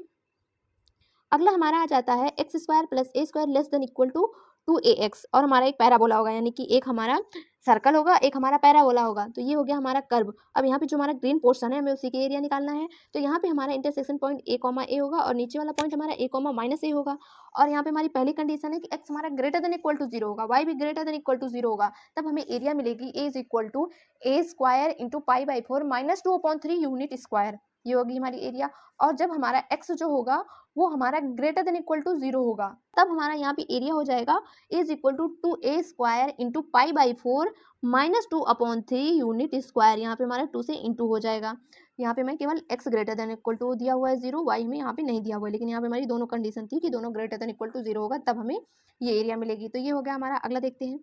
अगला हमारा आ जाता है x square plus a square less than equal to 2ax, और हमारा एक पैराबोला होगा, यानी कि एक हमारा सर्कल होगा एक हमारा पैराबोला होगा। तो ये हो गया हमारा कर्व। अब यहाँ पे जो हमारा ग्रीन पोर्शन है हमें उसी के एरिया निकालना है। तो यहाँ पे हमारा इंटरसेक्शन पॉइंट a कॉमा ए होगा, और नीचे वाला पॉइंट हमारा a कॉमा माइनस ए होगा। और यहाँ पे हमारी पहली कंडीशन है कि x हमारा ग्रेटर देन इक्वल टू 0 होगा, y भी ग्रेटर देन इक्वल टू 0 होगा। तब हमें एरिया मिलेगी a is equal to a square into पाई/4 माइनस 2/3 यूनिट स्क्वायर। ये होगी हमारी एरिया। और जब हमारा x जो होगा वो हमारा ग्रेटर देन इक्वल टू 0 होगा, तब हमारा यहाँ पे एरिया हो जाएगा is equal to 2a square into पाई/4 माइनस 2/3 यूनिट स्क्वायर। यहाँ पे हमारा 2 से इंटू हो जाएगा। यहाँ पे मैं केवल x greater than equal to दिया हुआ है 0, y हमें यहाँ पे नहीं दिया हुआ है, लेकिन यहाँ पे हमारी दोनों कंडीशन थी कि दोनों ग्रेटर देन इक्वल टू 0 होगा, तब हमें ये एरिया मिलेगी। तो ये हो गया हमारा। अगला देखते हैं।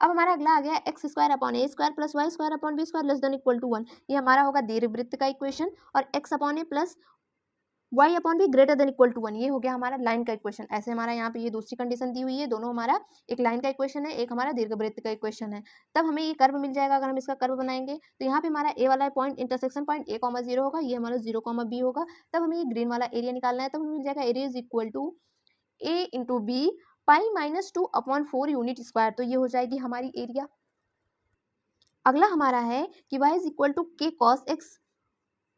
अब हमारा अगला आ गया x square upon a square plus y square upon b square less than equal to 1। ये हमारा होगा दीर्घवृत्त का इक्वेशन, और x upon a plus y upon b greater than equal to 1, ये हो गया हमारा लाइन का इक्वेशन। ऐसे हमारा यहाँ पे ये दूसरी कंडीशन दी हुई है, दोनों हमारा एक लाइन का इक्वेशन है, एक हमारा दीर्घवृत्त का इक्वेशन है। तब हमें ये कर्व मिल जाएगा। अगर हम इसका कर्व बनाएंगे तो यहाँ पे हमारा ए वाला point intersection point A comma 0 होगा, ये हमारा 0 कॉमा बी होगा। तब हमें ये ग्रीन वाला एरिया निकालना है। तब हमें मिल जाएगा area is equal to a into b pi minus 2 upon 4 unit square. तो ये हो जाएगी हमारी एरिया। अगला हमारा है कि y इज इक्वल टू के कॉस एक्स,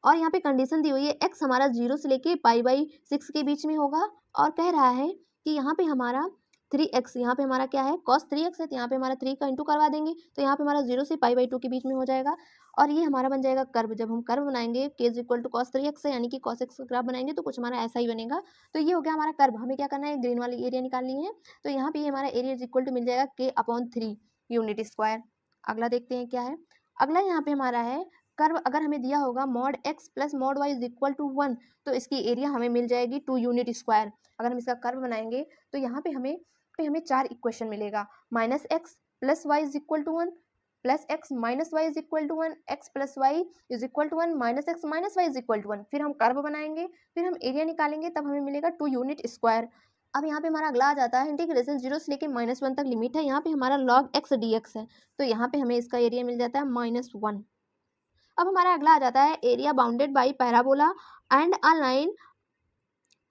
और यहाँ पे कंडीशन दी हुई है x हमारा 0 से लेके पाई/6 के बीच में होगा, और कह रहा है कि यहाँ पे हमारा 3x, यहाँ पे हमारा क्या है cos 3x है, तो यहाँ पे हमारा 3 का इंटू करवा देंगे, तो यहाँ पे हमारा 0 से पाई/2 के बीच में हो जाएगा, और ये हमारा बन जाएगा कर्व। जब हम कर्व बनाएंगे k is equal to cos 3x है, यानी कि cos x का ग्राफ बनाएंगे तो कुछ हमारा ऐसा ही बनेगा। तो ये हो गया हमारा कर्व। हमें क्या करना है, ग्रीन वाली एरिया निकालनी है। तो यहाँ पे हमारा एरिया इज इक्वल टू मिल जाएगा k/3 यूनिट स्क्वायर। अगला देखते हैं क्या है। अगला यहाँ पे हमारा है कर्व। अगर हमें दिया होगा mod x plus mod y is equal to 1, तो इसकी एरिया हमें मिल जाएगी 2 यूनिट स्क्वायर। अगर हम इसका कर्व बनाएंगे तो यहाँ पे हमें 4 इक्वेशन मिलेगा। Minus x plus y is equal to 1, plus x minus y is equal to 1, x plus y is equal to 1, minus x minus y is equal to 1। फिर हम कर्व बनाएंगे, फिर हम एरिया निकालेंगे, तब हमें मिलेगा 2 यूनिट स्क्वायर। अब यहाँ पे हमारा अगला आ जाता है इंटीग्रेशन 0 से लेके -1 तक लिमिट है। यहाँ पे हमारा log x dx है, तो यहाँ पे हमें इसका एरिया मिल जाता है -1। अब हमारा अगला आ जाता है area bounded by parabola and a line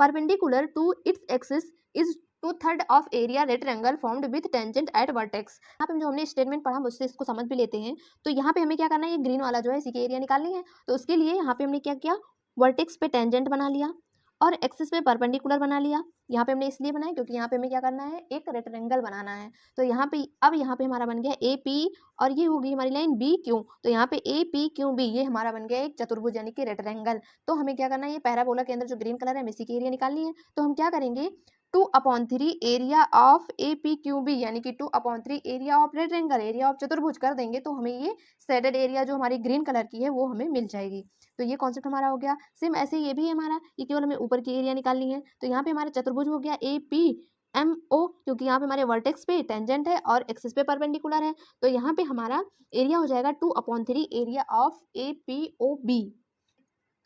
perpendicular to its axis is 2/3 of area rectangle formed with tangent at vertex. यहाँ पे जो हमने स्टेटमेंट पढ़ा उससे इसको समझ भी लेते हैं। तो यहाँ पे हमें क्या करना है, ये ग्रीन वाला जो है इसी की एरिया निकालनी है। तो उसके लिए यहाँ पे हमने क्या किया, वर्टेक्स पे टेंजेंट बना लिया और एक्सिस पे परपेंडिकुलर बना लिया। यहाँ पे हमने इसलिए बनाया क्योंकि यहाँ पे हमें क्या करना है, एक रेक्टेंगल बनाना है। तो यहाँ पे अब यहाँ पे हमारा बन गया ए पी, और ये होगी हमारी लाइन बी क्यू। तो यहाँ पे ए पी क्यू बी, ये हमारा बन गया एक चतुर्भुज यानी कि रेक्टेंगल। तो हमें क्या करना है, ये पैराबोला के अंदर जो ग्रीन कलर है हमें इसी की एरिया निकालनी है। तो हम क्या करेंगे, 2/3 area of a p q b, यानी कि 2/3 area of rectangle, area of चतुर्भुज कर देंगे तो हमें ये शेडेड एरिया जो हमारी ग्रीन कलर की है वो हमें मिल जाएगी। तो ये कॉन्सेप्ट हमारा हो गया। सेम ऐसे ये भी है हमारा, ये केवल हमें ऊपर की एरिया निकालनी है। तो यहाँ पे हमारा चतुर्भुज हो गया ए पी एम ओ, क्योंकि यहाँ पे हमारे वर्टेक्स पे टेंजेंट है और एक्सिस पे परपेंडिकुलर है। तो यहाँ पे हमारा एरिया हो जाएगा 2/3 area of a p o b.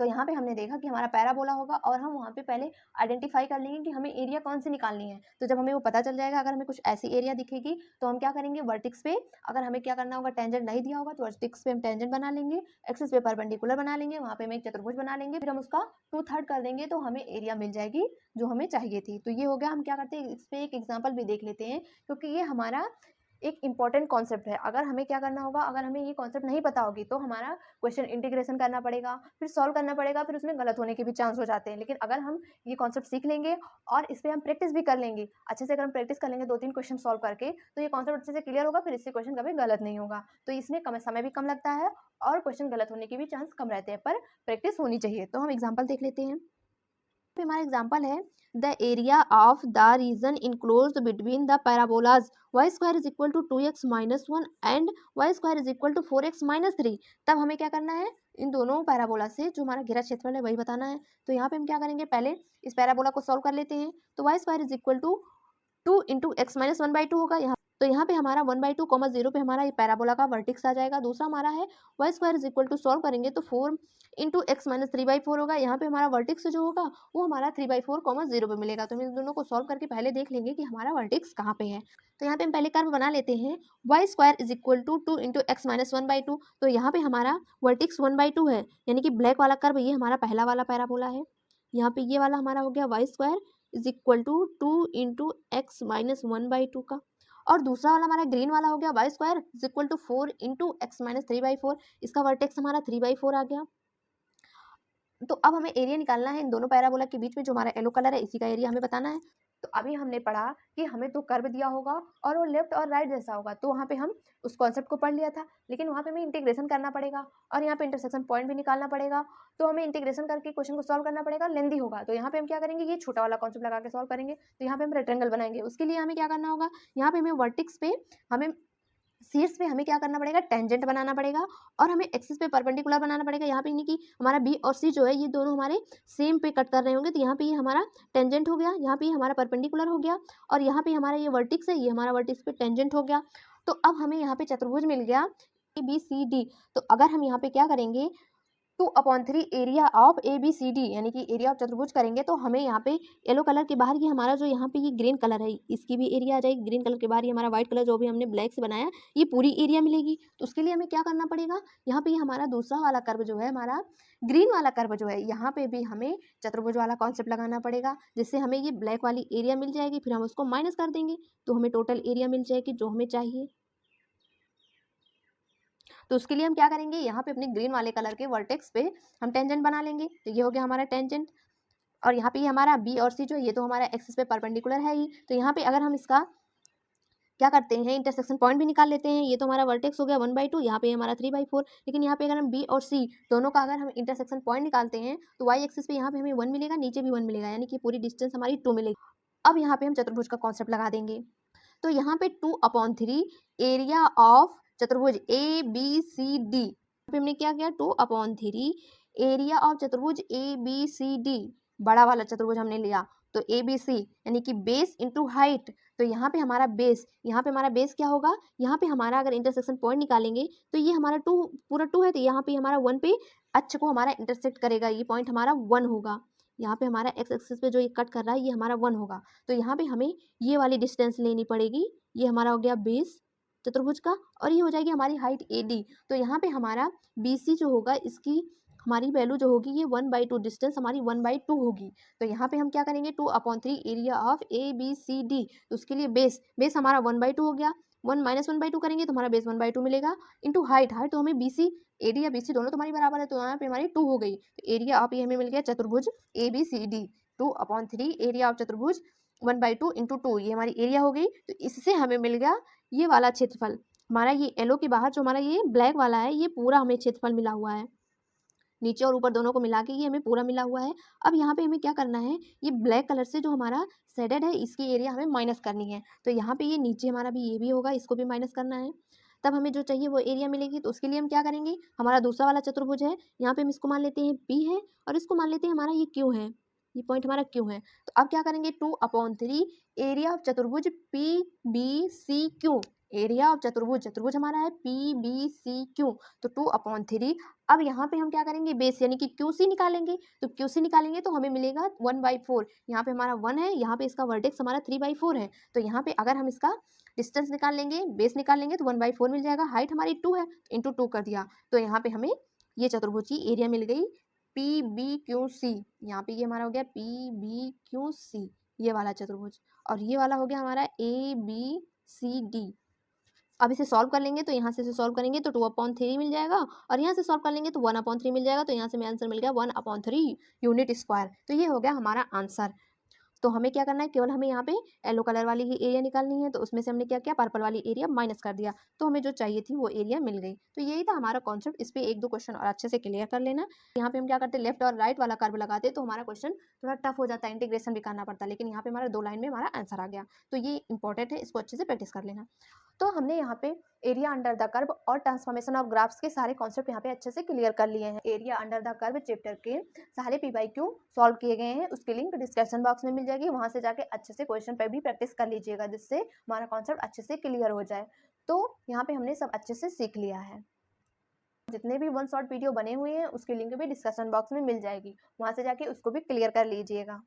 तो यहाँ पे हमने देखा कि हमारा पैराबोला होगा, और हम वहाँ पे पहले आइडेंटिफाई कर लेंगे कि हमें एरिया कौन सी निकालनी है। तो जब हमें वो पता चल जाएगा, अगर हमें कुछ ऐसी एरिया दिखेगी तो हम क्या करेंगे, वर्टिक्स पे अगर हमें क्या करना होगा, टेंजेंट नहीं दिया होगा तो वर्टिक्स पे हम टेंजेंट बना लेंगे, एक्सिस पे परपेंडिकुलर बना लेंगे, वहाँ पे हम एक चतुर्भुज बना लेंगे, फिर हम उसका 2/3 कर देंगे तो हमें एरिया मिल जाएगी जो हमें चाहिए थी। तो ये हो गया। हम क्या करते हैं, इस पर एक एग्जाम्पल भी देख लेते हैं, क्योंकि ये हमारा एक इंपॉर्टेंट कॉन्सेप्ट है। अगर हमें क्या करना होगा, अगर हमें ये कॉन्सेप्ट नहीं पता होगी तो हमारा क्वेश्चन इंटीग्रेशन करना पड़ेगा, फिर सॉल्व करना पड़ेगा, फिर उसमें गलत होने के भी चांस हो जाते हैं। लेकिन अगर हम ये कॉन्सेप्ट सीख लेंगे और इस पर हम प्रैक्टिस भी कर लेंगे अच्छे से, अगर हम प्रैक्टिस कर लेंगे 2-3 क्वेश्चन सॉल्व करके, तो ये कॉन्सेप्ट अच्छे से क्लियर होगा, फिर इससे क्वेश्चन कभी गलत नहीं होगा। तो इसमें कम समय भी कम लगता है और क्वेश्चन गलत होने के भी चांस कम रहते हैं, पर प्रैक्टिस होनी चाहिए। तो हम एग्जाम्पल देख लेते हैं। हमारा एग्जाम्पल है, the area of the region enclosed between the parabolas y square is equal to 2x - 1 and y square is equal to 4x - 3। तब हमें क्या करना है, इन दोनों पैराबोला से जो हमारा घेरा क्षेत्रफल है वही बताना है। तो यहाँ पे हम क्या करेंगे, पहले इस पैराबोला को सॉल्व कर लेते हैं। तो y square is equal to 2 into x minus 1/2 होगा यहाँ। तो यहाँ पे हमारा 1/2, 0 पे हमारा ये पैराबोला का वर्टिक्स आ जाएगा। दूसरा हमारा है y square is equal to, solve करेंगे तो 4 इंटू एक्स माइनस 3/4 होगा। यहाँ पे हमारा वर्टिक्स जो होगा वो हमारा 3/4, 0 पे मिलेगा। तो हम इन दोनों को सॉल्व करके पहले देख लेंगे कि हमारा वर्टिक्स कहाँ पे है। तो यहाँ पे हम पहले कर्व बना लेते हैं। Y square is equal to 2 into x minus 1/2। तो यहाँ पे हमारा वर्टिक्स 1/2 है, यानी कि ब्लैक वाला कर्व ये हमारा पहला वाला पैराबोला है। यहाँ पे ये वाला हमारा हो गया y square is equal to 2 into x minus 1/2 का, और दूसरा वाला हमारा ग्रीन वाला हो गया y square is equal to 4 into x minus 3/4। इसका वर्टेक्स हमारा 3/4 आ गया। तो अब हमें एरिया निकालना है इन दोनों पैराबोला के बीच में, जो हमारा येलो कलर है इसी का एरिया हमें बताना है। तो अभी हमने पढ़ा कि हमें तो कर्व दिया होगा और वो लेफ्ट और राइट जैसा होगा, तो वहाँ पे हम उस कॉन्सेप्ट को पढ़ लिया था, लेकिन वहाँ पे हमें इंटीग्रेशन करना पड़ेगा और यहाँ पे इंटरसेक्शन पॉइंट भी निकालना पड़ेगा। तो हमें इंटीग्रेशन करके क्वेश्चन को सॉल्व करना पड़ेगा, लेंदी होगा। तो यहाँ पे हम क्या करेंगे, ये छोटा वाला कॉन्सेप्ट लगा के सॉल्व करेंगे। तो यहाँ पे हम रेक्टेंगल बनाएंगे, उसके लिए हमें क्या करना होगा, यहाँ पे हमें वर्टिक्स पे हमें शीर्ष पे हमें क्या करना पड़ेगा, टेंजेंट बनाना पड़ेगा, और हमें एक्सिस पे परपेंडिकुलर बनाना पड़ेगा। यहाँ पे नहीं कि हमारा बी और सी जो है ये दोनों हमारे सेम पे कट कर रहे होंगे, तो यहाँ पे ये हमारा टेंजेंट हो गया, यहाँ पे हमारा परपेंडिकुलर हो गया, और यहाँ पे हमारा ये वर्टिक्स है, ये हमारा वर्टिक्स पे टेंजेंट हो गया। तो अब हमें यहाँ पे चतुर्भुज मिल गया ABCD। तो अगर हम यहाँ पे क्या करेंगे 2/3 एरिया ऑफ ABCD यानी कि एरिया ऑफ चतुर्भुज करेंगे तो हमें यहाँ पे येलो कलर के बाहर ये हमारा जो यहाँ पे ये ग्रीन कलर है इसकी भी एरिया आ जाएगी। ग्रीन कलर के बाहर ये हमारा व्हाइट कलर जो भी हमने ब्लैक से बनाया ये पूरी एरिया मिलेगी। तो उसके लिए हमें क्या करना पड़ेगा, यहाँ पे ये हमारा दूसरा वाला कर्व जो है हमारा ग्रीन वाला कर्व जो है यहाँ पे भी हमें चतुर्भुज वाला कॉन्सेप्ट लगाना पड़ेगा, जिससे हमें ये ब्लैक वाली एरिया मिल जाएगी। फिर हम उसको माइनस कर देंगे तो हमें टोटल एरिया मिल जाएगी जो हमें चाहिए। तो उसके लिए हम क्या करेंगे, यहाँ पे अपने ग्रीन वाले कलर के वर्टेक्स पे हम टेंजेंट बना लेंगे। तो ये हो गया हमारा टेंजेंट, और यहाँ पे ये हमारा बी और सी जो ये तो हमारा एक्सिस पे परपेंडिकुलर है ही। तो यहाँ पे अगर हम इसका क्या करते हैं इंटरसेक्शन पॉइंट भी निकाल लेते हैं। ये तो हमारा वर्टेक्स हो गया 1/2, यहाँ पे हमारा 3/4। लेकिन यहाँ पे अगर हम बी और सी दोनों का अगर हम इंटरसेक्शन पॉइंट निकालते हैं तो वाई एक्सिस पे यहाँ पे हमें 1 मिलेगा, नीचे भी 1 मिलेगा, यानी कि पूरी डिस्टेंस हमारी 2 मिलेगी। अब यहाँ पे हम चतुर्भुज का कॉन्सेप्ट लगा देंगे। तो यहाँ पे 2/3 एरिया ऑफ चतुर्भुज ABCD, पे हमने क्या किया 2/3 एरिया ऑफ चतुर्भुज ABCD, बड़ा वाला चतुर्भुज हमने लिया। तो ABC यानी कि बेस इंटू हाइट। तो यहाँ पे हमारा बेस, यहाँ पे हमारा बेस क्या होगा, यहाँ पे हमारा अगर इंटरसेक्शन पॉइंट निकालेंगे तो ये हमारा 2 पूरा 2 है, तो यहाँ पे हमारा 1 पे अक्ष को हमारा इंटरसेक्ट करेगा, ये पॉइंट हमारा 1 होगा। यहाँ पे हमारा एक्स एक्सिस पे जो ये कट कर रहा है ये हमारा 1 होगा। तो यहाँ पे हमें ये वाली डिस्टेंस लेनी पड़ेगी। ये हमारा हो गया बेस चतुर्भुज का, और ये हो जाएगी हमारी हाइट AD। तो यहाँ पे हमारा BC जो होगा इसकी हमारी वैल्यू जो होगी ये 1/2, डिस्टेंस हमारी 1/2 होगी। तो यहाँ पे हम क्या करेंगे 2/3 एरिया ऑफ ABCD। तो उसके लिए बेस हमारा 1/2 हो गया, 1 - 1/2 करेंगे तो हमारा बेस 1/2 मिलेगा, इंटू हाइट तो हमें BC AD या BC दोनों तुम्हारी बराबर है, तो यहाँ पे हमारी 2 हो गई। तो एरिया ऑफ ये हमें मिल गया चतुर्भुज ABCD, 2/3 एरिया ऑफ चतुर्भुज 1/2 इंटू 2, ये हमारी एरिया हो गई। तो इससे हमें मिल गया ये वाला क्षेत्रफल। हमारा ये येलो के बाहर जो हमारा ये ब्लैक वाला है ये पूरा हमें क्षेत्रफल मिला हुआ है, नीचे और ऊपर दोनों को मिला के ये हमें पूरा मिला हुआ है। अब यहाँ पे हमें क्या करना है, ये ब्लैक कलर से जो हमारा शेडेड है इसकी एरिया हमें माइनस करनी है। तो यहाँ पे ये नीचे हमारा भी ये भी होगा, इसको भी माइनस करना है, तब हमें जो चाहिए वो एरिया मिलेगी। तो उसके लिए हम क्या करेंगे, हमारा दूसरा वाला चतुर्भुज है, यहाँ पे हम इसको मान लेते हैं P है, और इसको मान लेते हैं हमारा ये Q है, ये पॉइंट हमारा Q है। तो अब क्या करेंगे 2/3 एरिया ऑफ चतुर्भुज PBCQ, एरिया ऑफ चतुर्भुज हमारा है PBCQ। तो 2/3, अब यहाँ पे हम क्या करेंगे बेस यानी कि QC निकालेंगे। तो QC निकालेंगे तो हमें मिलेगा 1/4, यहाँ पे हमारा 1 है, यहाँ पे इसका वर्टेक्स हमारा 3/4 है। तो यहाँ पे अगर हम इसका डिस्टेंस निकाल लेंगे, बेस निकाल लेंगे तो 1/4 मिल जाएगा। हाइट हमारी 2 है, इंटू 2 कर दिया, तो यहाँ पे हमें ये चतुर्भुज की एरिया मिल गई PBQC। यहाँ पे ये हमारा हो गया PBQC, ये वाला चतुर्भुज, और ये वाला हो गया हमारा ABCD। अब इसे सॉल्व कर लेंगे, तो यहाँ से इसे सॉल्व करेंगे तो 2/3 मिल जाएगा, और यहाँ से सॉल्व कर लेंगे तो 1/3 मिल जाएगा। तो यहाँ से हमें आंसर मिल गया 1/3 यूनिट स्क्वायर। तो ये हो गया हमारा आंसर। तो हमें क्या करना है, केवल हमें यहाँ पे येलो कलर वाली ही एरिया निकालनी है। तो उसमें से हमने क्या किया, पर्पल वाली एरिया माइनस कर दिया, तो हमें जो चाहिए थी वो एरिया मिल गई। तो यही था हमारा कॉन्सेप्ट। इस पे 1-2 क्वेश्चन और अच्छे से क्लियर कर लेना। यहाँ पे हम क्या करते हैं, लेफ्ट और राइट वाला कर्व लगाते तो हमारा क्वेश्चन थोड़ा टफ हो जाता है, इंटीग्रेशन भी करना पड़ता है, लेकिन यहाँ पे हमारा 2 लाइन में हमारा आंसर आ गया। तो ये इंपॉर्टेंट है, इसको अच्छे से प्रैक्टिस कर लेना। तो हमने यहाँ पे एरिया अंडर द कर्व और ट्रांसफॉर्मेशन ऑफ ग्राफ्स के सारे कॉन्सेप्ट यहाँ पे अच्छे से क्लियर कर लिए हैं। Area under the curve chapter के सारे P/Q सॉल्व किए गए हैं, उसकी लिंक डिस्क्रिप्शन बॉक्स में मिल जाएगी, वहां से जाके अच्छे से क्वेश्चन पर भी प्रैक्टिस कर लीजिएगा, जिससे हमारा कॉन्सेप्ट अच्छे से क्लियर हो जाए। तो यहाँ पे हमने सब अच्छे से सीख लिया है। जितने भी 1 शॉर्ट वीडियो बने हुए हैं उसकी लिंक भी डिस्क्रिप्शन बॉक्स में मिल जाएगी, वहां से जाके उसको भी क्लियर कर लीजिएगा।